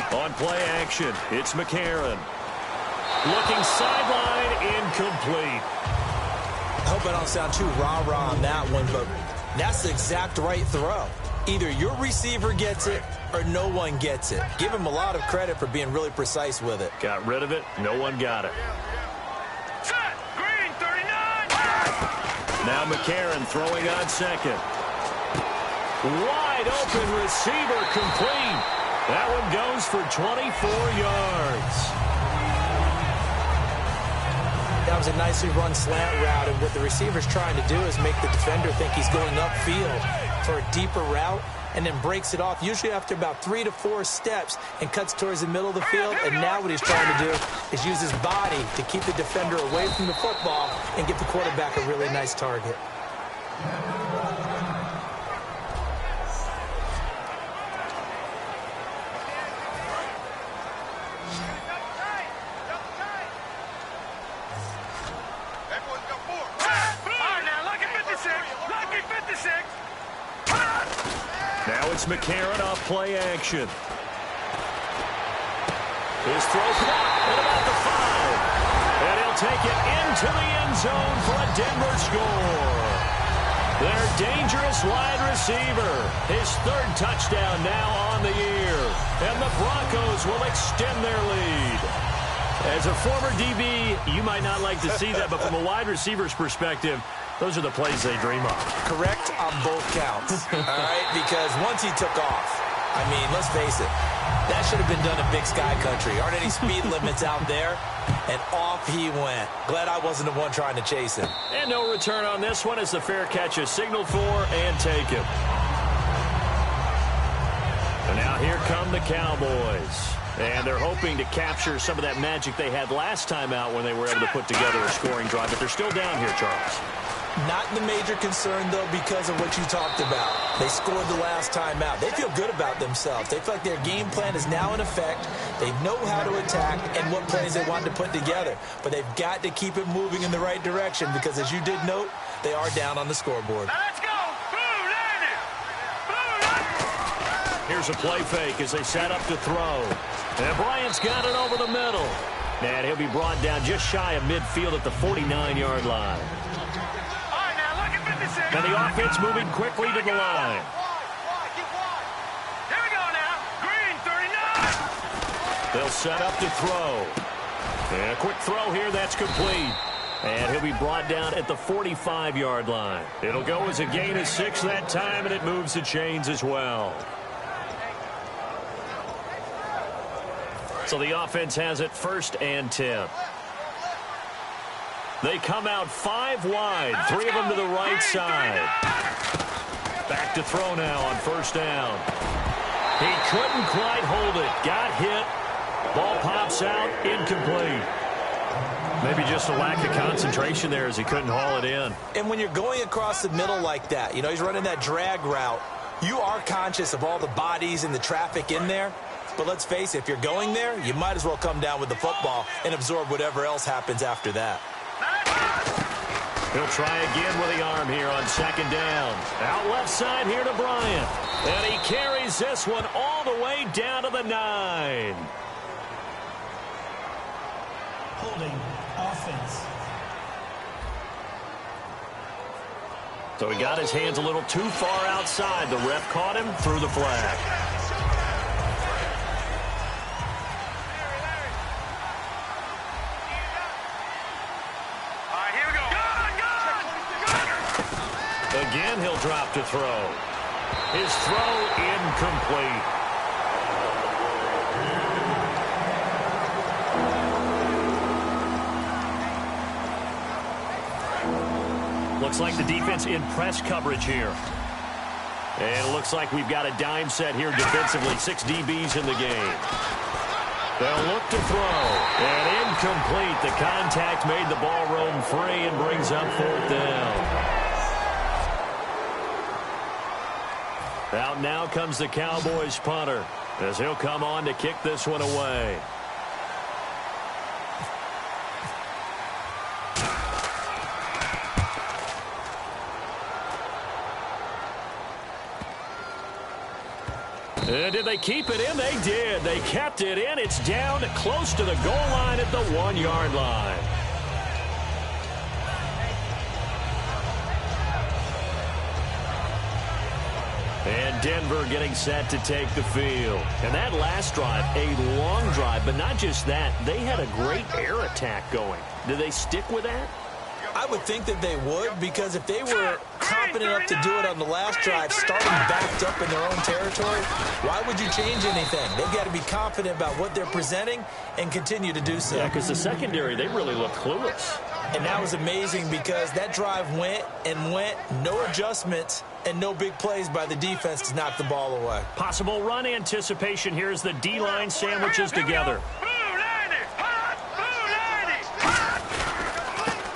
On play action, it's McCarron. Looking sideline, incomplete. I hope I don't sound too rah-rah on that one, but that's the exact right throw. Either your receiver gets it or no one gets it. Give him a lot of credit for being really precise with it. Got rid of it. No one got it. Set. Green, 39. Now McCarron throwing on second. Wide open receiver complete. That one goes for 24 yards. That was a nicely run slant route, and what the receiver's trying to do is make the defender think he's going upfield for a deeper route and then breaks it off, usually after about 3 to 4 steps, and cuts towards the middle of the field. And now what he's trying to do is use his body to keep the defender away from the football and give the quarterback a really nice target. Now it's McCarron off play action. His throw caught at about the 5. And he'll take it into the end zone for a Denver score. Their dangerous wide receiver. His 3rd touchdown now on the year. And the Broncos will extend their lead. As a former DB, you might not like to see that, but from a wide receiver's perspective, Those are the plays they dream of. Correct on both counts. All right, because once he took off, I mean, let's face it, that should have been done in Big Sky Country. Aren't any speed limits out there? And off he went. Glad I wasn't the one trying to chase him. And no return on this one as the fair catch is signaled for and taken. And now here come the Cowboys. And they're hoping to capture some of that magic they had last time out when they were able to put together a scoring drive. But they're still down here, Charles. Not the major concern, though, because of what you talked about. They scored the last time out. They feel good about themselves. They feel like their game plan is now in effect. They know how to attack and what plays they want to put together. But they've got to keep it moving in the right direction because, as you did note, they are down on the scoreboard. Now let's go. Blue, land it. Blue, Here's a play fake as they set up to throw. And Bryant's got it over the middle. And he'll be brought down just shy of midfield at the 49-yard line. And the offense moving quickly to the line. Here we go now. Green, 39. They'll set up to throw. And a quick throw here, that's complete. And he'll be brought down at the 45-yard line. It'll go as a gain of 6 that time, and it moves the chains as well. So the offense has it 1st and 10. They come out 5 wide, 3 of them to the right side. Back to throw now on 1st down. He couldn't quite hold it. Got hit. Ball pops out, incomplete. Maybe just a lack of concentration there as he couldn't haul it in. And when you're going across the middle like that, you know, he's running that drag route, you are conscious of all the bodies and the traffic in there. But let's face it, if you're going there, you might as well come down with the football and absorb whatever else happens after that. He'll try again with the arm here on 2nd down. Out left side here to Bryant. And he carries this one all the way down to the 9. Holding offense. So he got his hands a little too far outside. The ref caught him, threw the flag. Again, he'll drop to throw. His throw incomplete. Looks like the defense in press coverage here. And it looks like we've got a dime set here defensively. 6 DBs in the game. They'll look to throw. And incomplete. The contact made the ball roam free and brings up 4th down. Out now comes the Cowboys punter as he'll come on to kick this one away. And did they keep it in? They did. They kept it in. It's down close to the goal line at the 1-yard line. And Denver getting set to take the field. And that last drive, a long drive, but not just that. They had a great air attack going. Do they stick with that? I would think that they would, because if they were confident enough to do it on the last drive, starting backed up in their own territory, why would you change anything? They've got to be confident about what they're presenting and continue to do so. Yeah, because the secondary, they really looked clueless. And that was amazing because that drive went and went, no adjustments, and no big plays by the defense to knock the ball away. Possible run anticipation here as the D-line sandwiches together.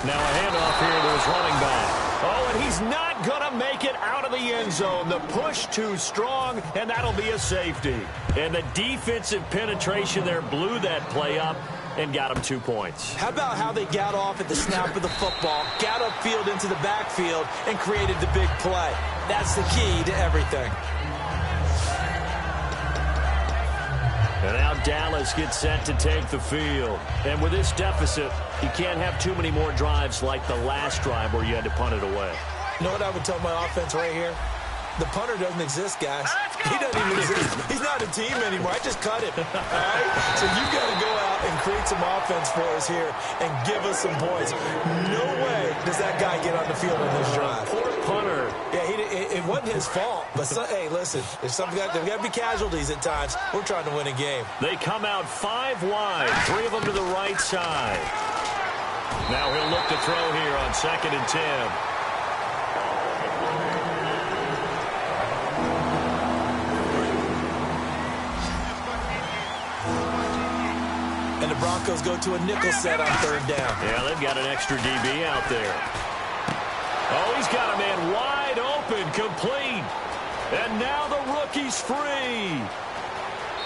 Now a handoff here to his running back. Oh, and he's not going to make it out of the end zone. The push too strong, and that'll be a safety. And the defensive penetration there blew that play up and got him 2 points. How about how they got off at the snap of the football, got upfield into the backfield, and created the big play? That's the key to everything. And now Dallas gets set to take the field. And with this deficit, you can't have too many more drives like the last drive where you had to punt it away. You know what I would tell my offense right here? The punter doesn't exist, guys. He doesn't even exist. He's not a team anymore. I just cut him. All right? So you've got to go out and create some offense for us here and give us some points. No way does that guy get on the field on this drive. Poor punter. Yeah, it wasn't his fault. But, hey, listen, there's got to be casualties at times. We're trying to win a game. They come out 5 wide, 3 of them to the right side. Now he'll look to throw here on 2nd and 10. And the Broncos go to a nickel set on 3rd down. Yeah, they've got an extra DB out there. Oh, he's got a man wide open, complete. And now the rookie's free.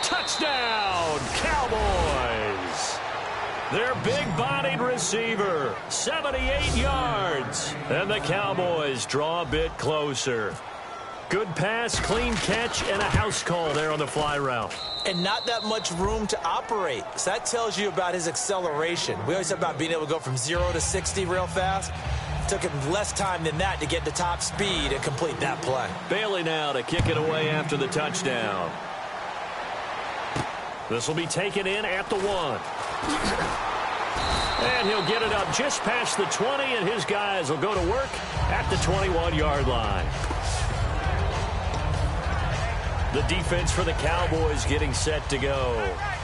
Touchdown, Cowboys. Their big-bodied receiver, 78 yards. And the Cowboys draw a bit closer. Good pass, clean catch, and a house call there on the fly route. And not that much room to operate. So that tells you about his acceleration. We always talk about being able to go from 0 to 60 real fast. It took him less time than that to get to top speed and complete that play. Bailey now to kick it away after the touchdown. This will be taken in at the 1. And he'll get it up just past the 20, and his guys will go to work at the 21-yard line. The defense for the Cowboys getting set to go.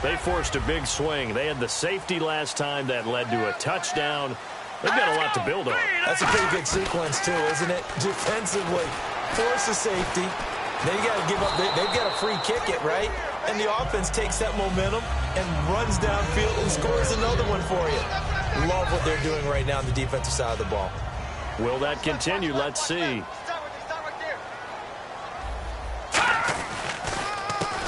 They forced a big swing. They had the safety last time that led to a touchdown. They've got a lot to build on. That's a pretty good sequence, too, isn't it? Defensively, force a safety. Then you got to give up. They've got to free kick it, right? And the offense takes that momentum and runs downfield and scores another one for you. Love what they're doing right now on the defensive side of the ball. Will that continue? Let's see.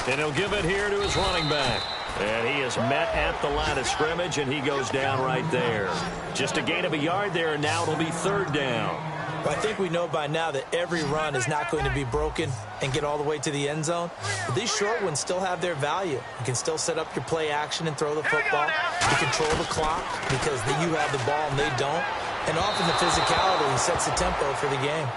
And he'll give it here to his running back. And he is met at the line of scrimmage, and he goes down right there. Just a gain of a yard there, and now it'll be 3rd down. Well, I think we know by now that every run is not going to be broken and get all the way to the end zone. But these short ones still have their value. You can still set up your play action and throw the football. You control the clock because you have the ball and they don't. And often the physicality sets the tempo for the game.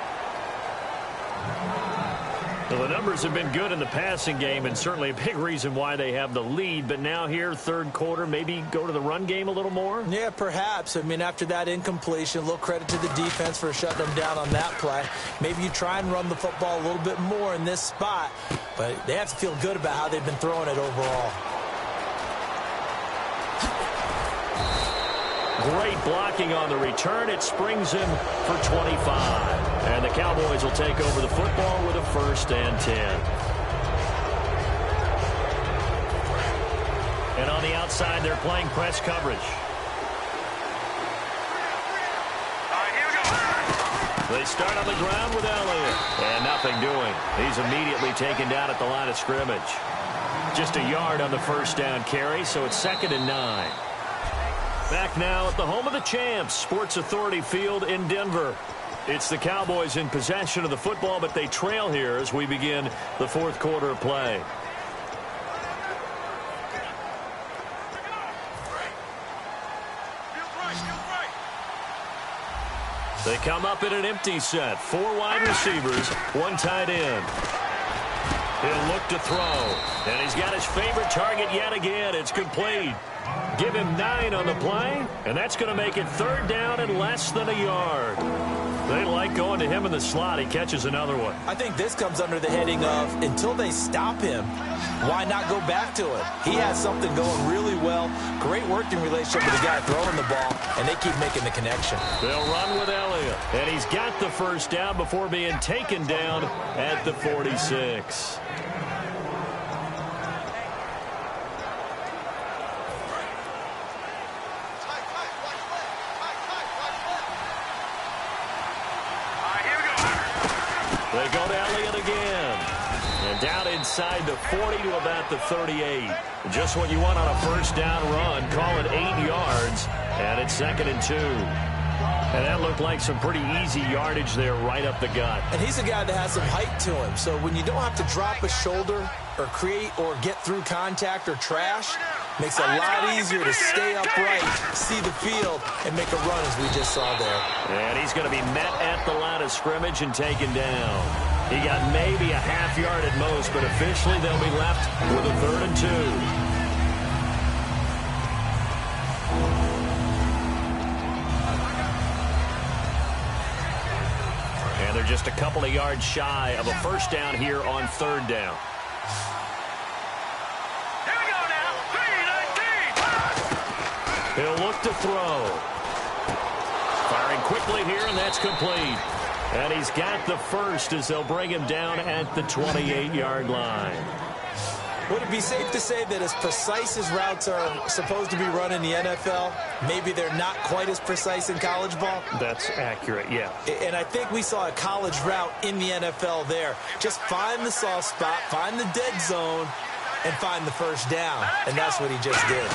Well, the numbers have been good in the passing game, and certainly a big reason why they have the lead. But now here, 3rd quarter, maybe go to the run game a little more? Yeah, perhaps. I mean, after that incompletion, a little credit to the defense for shutting them down on that play. Maybe you try and run the football a little bit more in this spot, but they have to feel good about how they've been throwing it overall. Great blocking on the return. It springs him for 25. And the Cowboys will take over the football with a 1st and 10. And on the outside, they're playing press coverage. They start on the ground with Elliott. And nothing doing. He's immediately taken down at the line of scrimmage. Just a yard on the 1st down carry, so it's 2nd and 9. Back now at the home of the champs, Sports Authority Field in Denver. It's the Cowboys in possession of the football, but they trail here as we begin the 4th quarter of play. They come up in an empty set. 4 wide receivers, 1 tight end. He'll look to throw. And he's got his favorite target yet again. It's complete. Give him 9 on the play, and that's going to make it 3rd down and less than a yard. They like going to him in the slot. He catches another one. I think this comes under the heading of, until they stop him, why not go back to it? He has something going really well. Great working relationship with the guy throwing the ball, and they keep making the connection. They'll run with Elliott, and he's got the 1st down before being taken down at the 46. They go to Elliott again. And down inside the 40 to about the 38. Just what you want on a 1st down run. Call it 8 yards. And it's 2nd and 2. And that looked like some pretty easy yardage there right up the gut. And he's a guy that has some height to him. So when you don't have to drop a shoulder or create or get through contact or trash, makes it a lot easier to stay upright, see the field, and make a run as we just saw there. And he's going to be met at the line of scrimmage and taken down. He got maybe a half yard at most, but officially they'll be left with a 3rd and 2. And they're just a couple of yards shy of a first down here on 3rd down. Here we go now. 3-19. He'll look to throw. Firing quickly here, and that's complete. And he's got the first as they'll bring him down at the 28-yard line. Would it be safe to say that as precise as routes are supposed to be run in the NFL, maybe they're not quite as precise in college ball? That's accurate, yeah. And I think we saw a college route in the NFL there. Just find the soft spot, find the dead zone, and find the first down. And that's what he just did.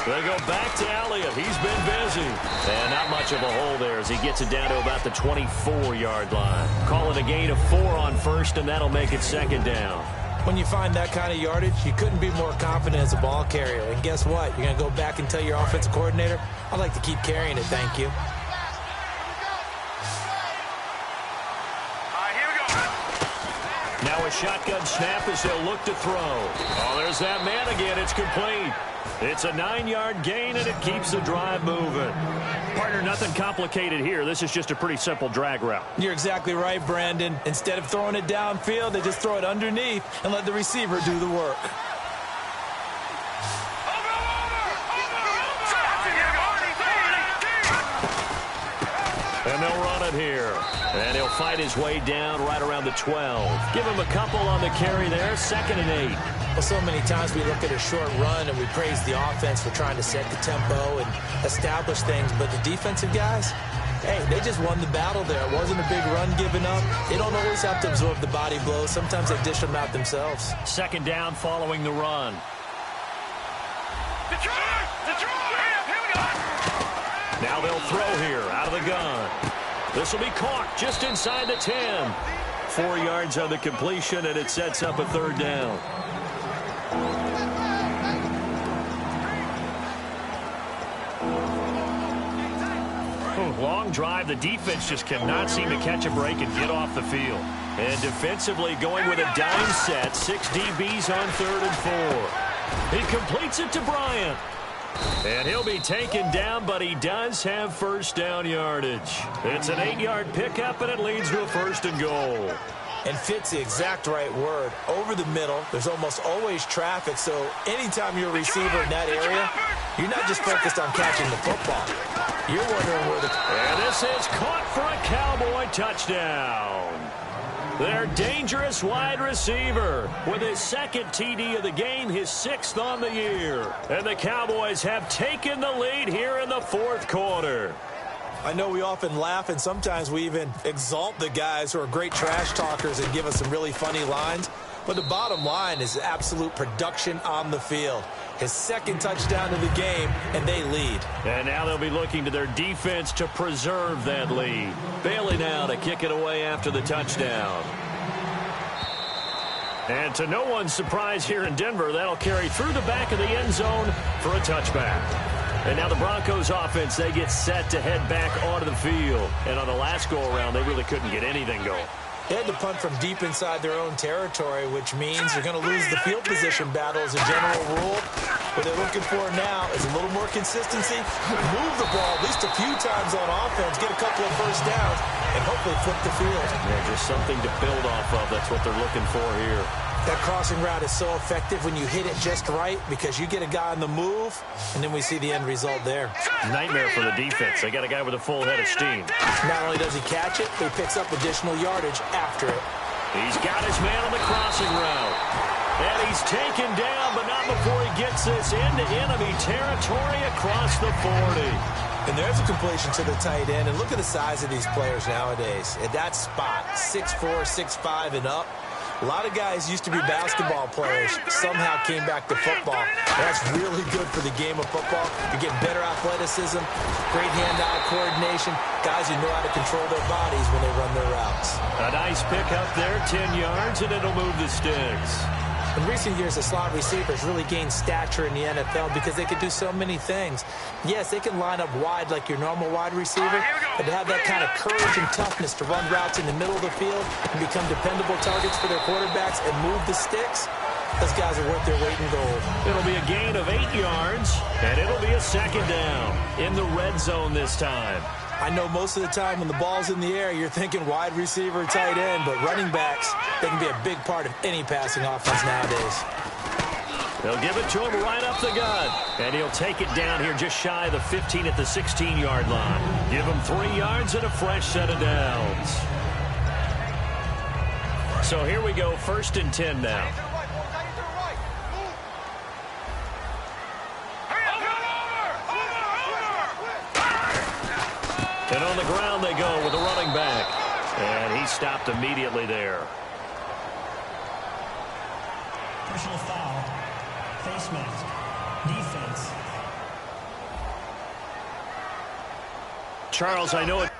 They go back to Elliott. He's been busy. And not much of a hole there as he gets it down to about the 24-yard line. Call it a gain of 4 on first, and that'll make it 2nd down. When you find that kind of yardage, you couldn't be more confident as a ball carrier. And guess what? You're going to go back and tell your offensive coordinator, I'd like to keep carrying it, thank you. Now a shotgun snap as they'll look to throw. Oh, there's that man again. It's complete. It's a 9-yard gain, and it keeps the drive moving. Partner, nothing complicated here. This is just a pretty simple drag route. You're exactly right, Brandon. Instead of throwing it downfield, they just throw it underneath and let the receiver do the work. And they'll run it here. And he'll fight his way down right around the 12. Give him a couple on the carry there. 2nd and 8. Well, so many times we look at a short run and we praise the offense for trying to set the tempo and establish things. But the defensive guys, hey, they just won the battle there. It wasn't a big run given up. They don't always have to absorb the body blows. Sometimes they dish them out themselves. 2nd down following the run. Now they'll throw here out of the gun. This will be caught just inside the 10. 4 yards on the completion, and it sets up a 3rd down. Long drive. The defense just cannot seem to catch a break and get off the field. And defensively going with a dime set. 6 DBs on 3rd and 4. He completes it to Bryant. And he'll be taken down, but he does have first down yardage. It's an 8-yard pickup, and it leads to a 1st and goal. And fits the exact right word. Over the middle, there's almost always traffic, so anytime you're a receiver in that area, you're not just focused on catching the football. You're wondering where the... And this is caught for a Cowboy touchdown. Their dangerous wide receiver with his 2nd TD of the game, his 6th on the year. And the Cowboys have taken the lead here in the 4th quarter. I know we often laugh, and sometimes we even exalt the guys who are great trash talkers and give us some really funny lines. But the bottom line is absolute production on the field. His 2nd touchdown of the game, and they lead. And now they'll be looking to their defense to preserve that lead. Bailey now to kick it away after the touchdown. And to no one's surprise here in Denver, that'll carry through the back of the end zone for a touchback. And now the Broncos offense, they get set to head back onto the field. And on the last go-around, they really couldn't get anything going. They had to punt from deep inside their own territory, which means you're going to lose the field position battle as a general rule. What they're looking for now is a little more consistency, move the ball at least a few times on offense, get a couple of first downs, and hopefully flip the field. Yeah, just something to build off of. That's what they're looking for here. That crossing route is so effective when you hit it just right because you get a guy on the move, and then we see the end result there. Nightmare for the defense. They got a guy with a full head of steam. Not only does he catch it, but he picks up additional yardage after it. He's got his man on the crossing route. And he's taken down, but not before he gets this into enemy territory across the 40. And there's a completion to the tight end. And look at the size of these players nowadays. At that spot, 6'4", 6'5", and up. A lot of guys used to be basketball players, somehow came back to football. That's really good for the game of football. You're getting better athleticism, great hand-eye coordination, guys who know how to control their bodies when they run their routes. A nice pick up there, 10 yards, and it'll move the sticks. In recent years, the slot receivers really gained stature in the NFL because they can do so many things. Yes, they can line up wide like your normal wide receiver, but to have that kind of courage and toughness to run routes in the middle of the field and become dependable targets for their quarterbacks and move the sticks, those guys are worth their weight in gold. It'll be a gain of 8 yards, and it'll be a second down in the red zone this time. I know most of the time when the ball's in the air, you're thinking wide receiver, tight end, but running backs, they can be a big part of any passing offense nowadays. They'll give it to him right up the gut, and he'll take it down here just shy of the 15 at the 16-yard line. Give him 3 yards and a fresh set of downs. So here we go, 1st and 10 now. And on the ground they go with a running back. And he stopped immediately there. Personal foul. Face mask. Defense. Charles, I know it.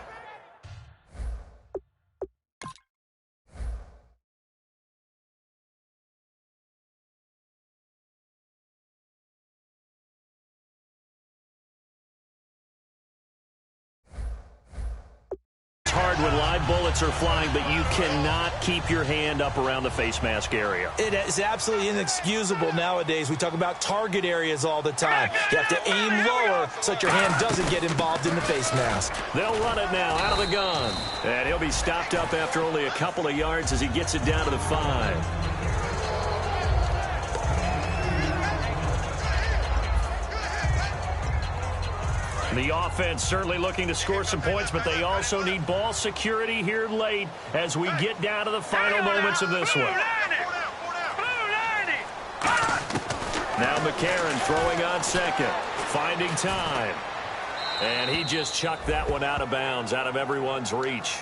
Hard when live bullets are flying, but you cannot keep your hand up around the face mask area. It is absolutely inexcusable nowadays. We talk about target areas all the time. You have to aim lower so that your hand doesn't get involved in the face mask. They'll run it now out of the gun. And he'll be stopped up after only a couple of yards as he gets it down to the 5. The offense certainly looking to score some points, but they also need ball security here late as we get down to the final moments of this one. Now McCarron throwing on second, finding time. And he just chucked that one out of bounds, out of everyone's reach.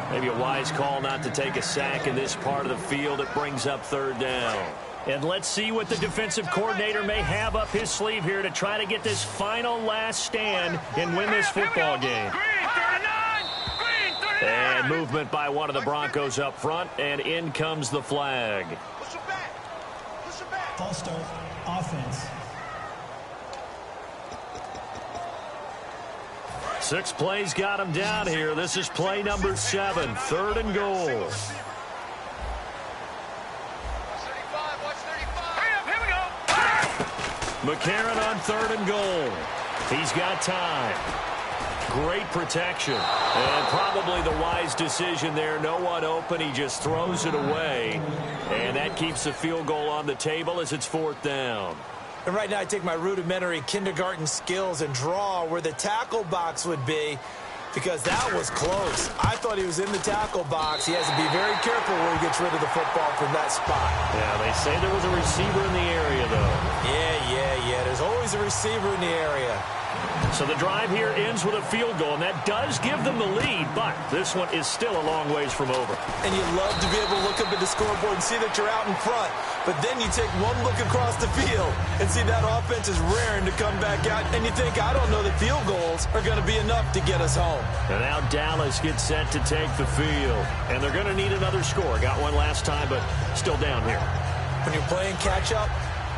Maybe a wise call not to take a sack in this part of the field. It brings up 3rd down. And let's see what the defensive coordinator may have up his sleeve here to try to get this final last stand and win this football game. And movement by one of the Broncos up front, and in comes the flag. False start. Offense. 6 plays got him down here. This is play number 7, 3rd and goal. McCarron on 3rd and goal. He's got time. Great protection. And probably the wise decision there. No one open. He just throws it away. And that keeps the field goal on the table as it's 4th down. And right now I take my rudimentary kindergarten skills and draw where the tackle box would be, because that was close. I thought he was in the tackle box. He has to be very careful where he gets rid of the football from that spot. Yeah, they say there was a receiver in the area, though. Yeah. There's always a receiver in the area. So the drive here ends with a field goal, and that does give them the lead, but this one is still a long ways from over. And you love to be able to look up at the scoreboard and see that you're out in front, but then you take one look across the field and see that offense is raring to come back out, and you think, I don't know that field goals are going to be enough to get us home. And now Dallas gets set to take the field, and they're going to need another score. Got one last time, but still down here. When you're playing catch-up,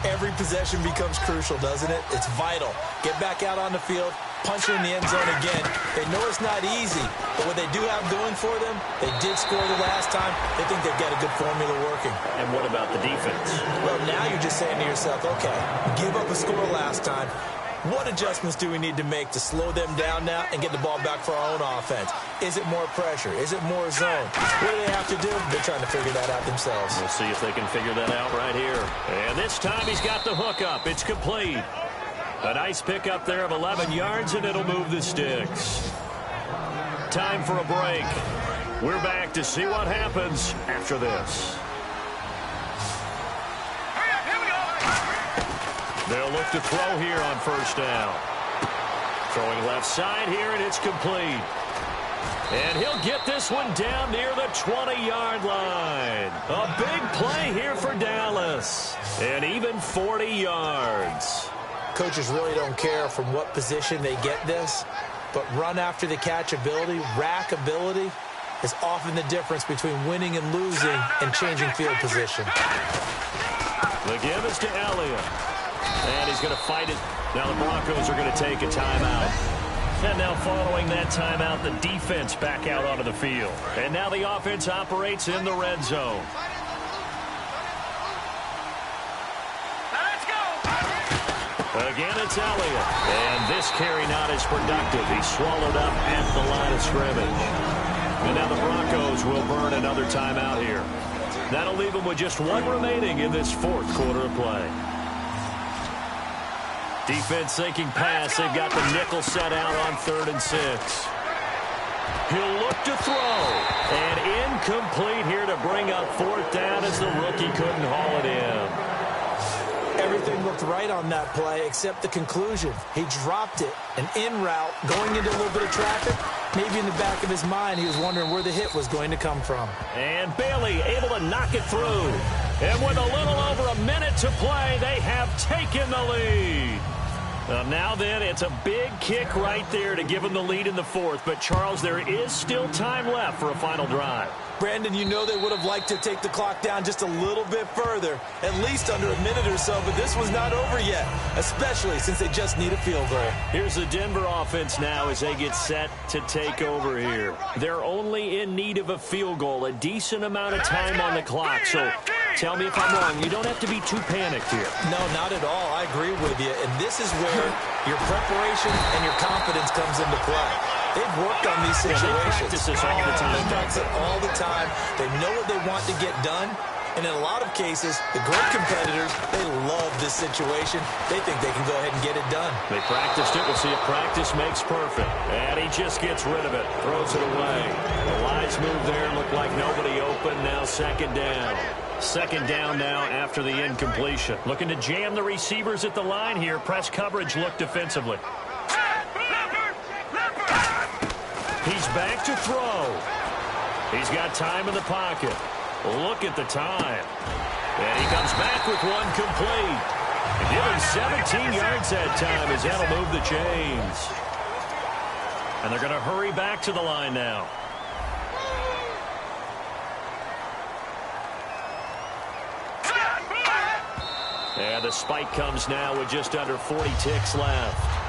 every possession becomes crucial, doesn't it? It's vital. Get back out on the field, punch it in the end zone again. They know it's not easy, but what they do have going for them, they did score the last time. They think they've got a good formula working. And what about the defense? Well, now you're just saying to yourself, okay, give up a score last time. What adjustments do we need to make to slow them down now and get the ball back for our own offense? Is it more pressure? Is it more zone? What do they have to do? They're trying to figure that out themselves. We'll see if they can figure that out right here. And this time he's got the hook up. It's complete. A nice pickup there of 11 yards, and it'll move the sticks. Time for a break. We're back to see what happens after this. They'll look to throw here on 1st down. Throwing left side here, and it's complete. And he'll get this one down near the 20-yard line. A big play here for Dallas. And even 40 yards. Coaches really don't care from what position they get this, but run after the catch ability, rack ability, is often the difference between winning and losing and changing field position. The give is to Elliott. And he's going to fight it. Now the Broncos are going to take a timeout. And now following that timeout, the defense back out onto the field. And now the offense operates in the red zone. Again, it's Elliott. And this carry not as productive. He's swallowed up at the line of scrimmage. And now the Broncos will burn another timeout here. That'll leave them with just one remaining in this fourth quarter of play. Defense sinking pass. They've got the nickel set out on 3rd and 6. He'll look to throw. And incomplete here to bring up 4th down as the rookie couldn't haul it in. Everything looked right on that play except the conclusion. He dropped it, an in route, going into a little bit of traffic. Maybe in the back of his mind he was wondering where the hit was going to come from. And Bailey able to knock it through. And with a little over a minute to play, they have taken the lead. Now then, it's a big kick right there to give them the lead in the fourth. But, Charles, there is still time left for a final drive. Brandon, you know they would have liked to take the clock down just a little bit further, at least under a minute or so, but this was not over yet, especially since they just need a field goal. Here's the Denver offense now as they get set to take over here. They're only in need of a field goal, a decent amount of time on the clock, so tell me if I'm wrong. You don't have to be too panicked here. No, not at all. I agree with you, and this is where your preparation and your confidence comes into play. They've worked on these situations. They practice this all the time. They practice it all the time. They know what they want to get done. And in a lot of cases, the great competitors, they love this situation. They think they can go ahead and get it done. They practiced it. We'll see if practice makes perfect. And he just gets rid of it. Throws it away. The wise move there. Looked like nobody open. Now 2nd down. 2nd down now after the incompletion. Looking to jam the receivers at the line here. Press coverage look defensively. He's back to throw. He's got time in the pocket. Look at the time. And he comes back with one complete. And give him 17 yards that time as that'll move the chains. And they're going to hurry back to the line now. And the spike comes now with just under 40 ticks left.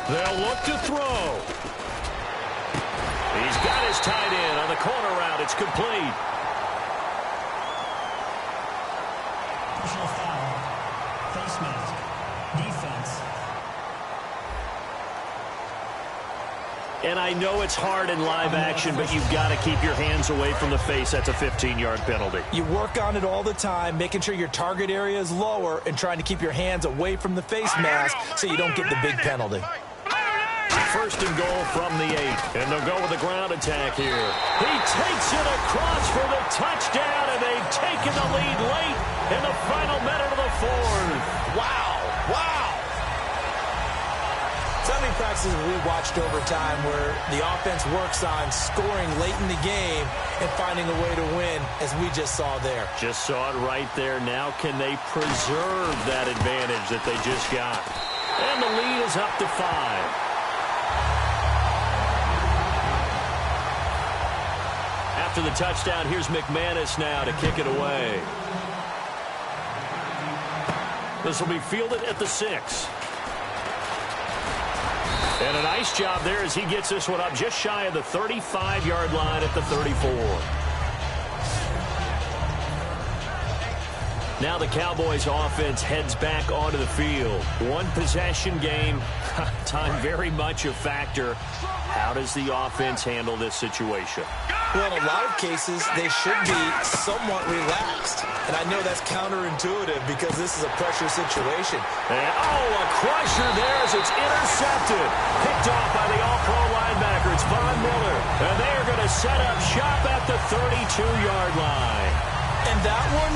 They'll look to throw. He's got his tight end on the corner route. It's complete. Personal foul. Face mask. Defense. And I know it's hard in live action, but you've got to keep your hands away from the face. That's a 15-yard penalty. You work on it all the time, making sure your target area is lower and trying to keep your hands away from the face mask so you don't get the big penalty. 1st and goal from the 8. And they'll go with a ground attack here. He takes it across for the touchdown, and they've taken the lead late in the final minute of the fourth. Wow. Wow. So many practices we watched over time where the offense works on scoring late in the game and finding a way to win, as we just saw there. Just saw it right there. Now can they preserve that advantage that they just got? And the lead is up to 5. After the touchdown, here's McManus now to kick it away. This will be fielded at the 6. And a nice job there as he gets this one up just shy of the 35-yard line at the 34. Now the Cowboys offense heads back onto the field. One possession game. Time very much a factor. How does the offense handle this situation? Well, in a lot of cases, they should be somewhat relaxed. And I know that's counterintuitive because this is a pressure situation. And, a crusher there as it's intercepted. Picked off by the all-pro linebacker. It's Von Miller. And they are going to set up shop at the 32-yard line. And that one,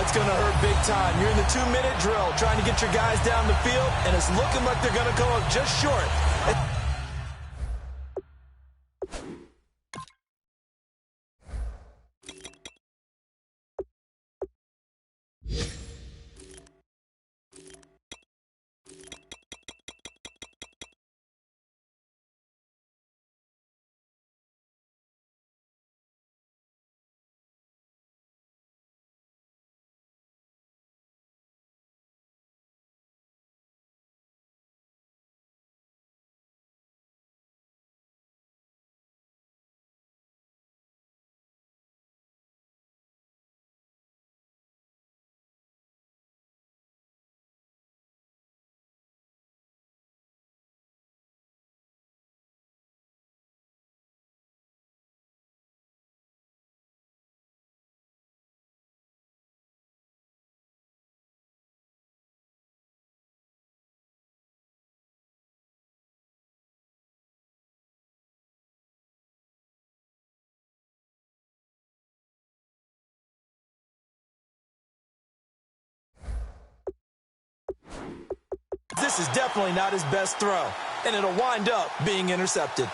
it's going to hurt big time. You're in the 2-minute drill trying to get your guys down the field, and it's looking like they're going to come up just short. This is definitely not his best throw, and it'll wind up being intercepted.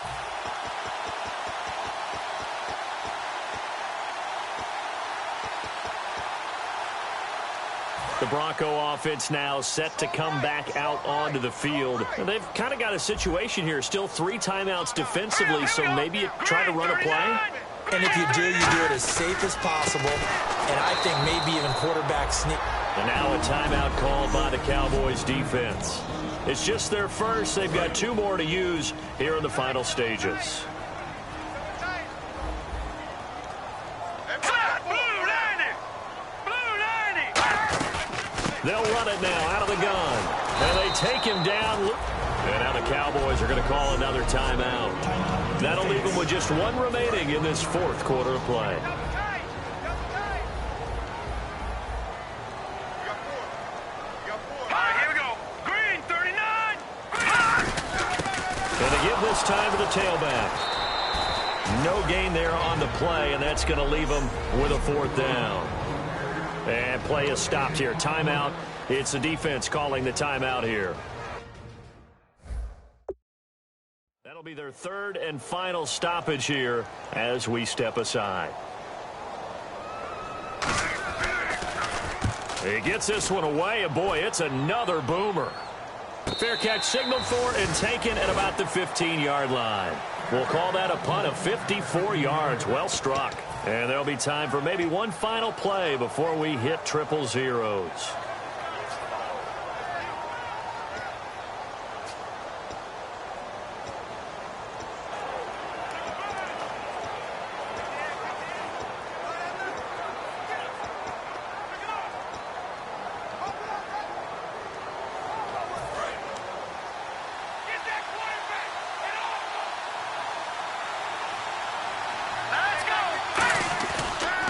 The Bronco offense now set to come back out onto the field. They've kind of got a situation here. Still 3 timeouts defensively, so maybe you try to run a play. And if you do it as safe as possible. And I think maybe even quarterback sneak. And now a timeout called by the Cowboys defense. It's just their first. They've got 2 more to use here in the final stages. They'll run it now out of the gun. And they take him down. And now the Cowboys are going to call another timeout. That'll leave them with just 1 remaining in this 4th quarter of play. Here we go. Green, 39. And they give this time to the tailback. No gain there on the play, and that's going to leave them with a 4th down. And play is stopped here. Timeout. It's the defense calling the timeout here. That'll be their 3rd and final stoppage here as we step aside. He gets this one away, and boy, it's another boomer. Fair catch signaled for and taken at about the 15-yard line. We'll call that a punt of 54 yards. Well struck. And there'll be time for maybe one final play before we hit triple zeros.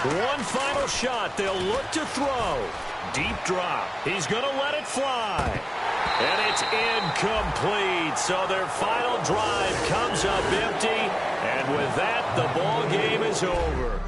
One final shot. They'll look to throw. Deep drop. He's going to let it fly. And it's incomplete. So their final drive comes up empty. And with that, the ball game is over.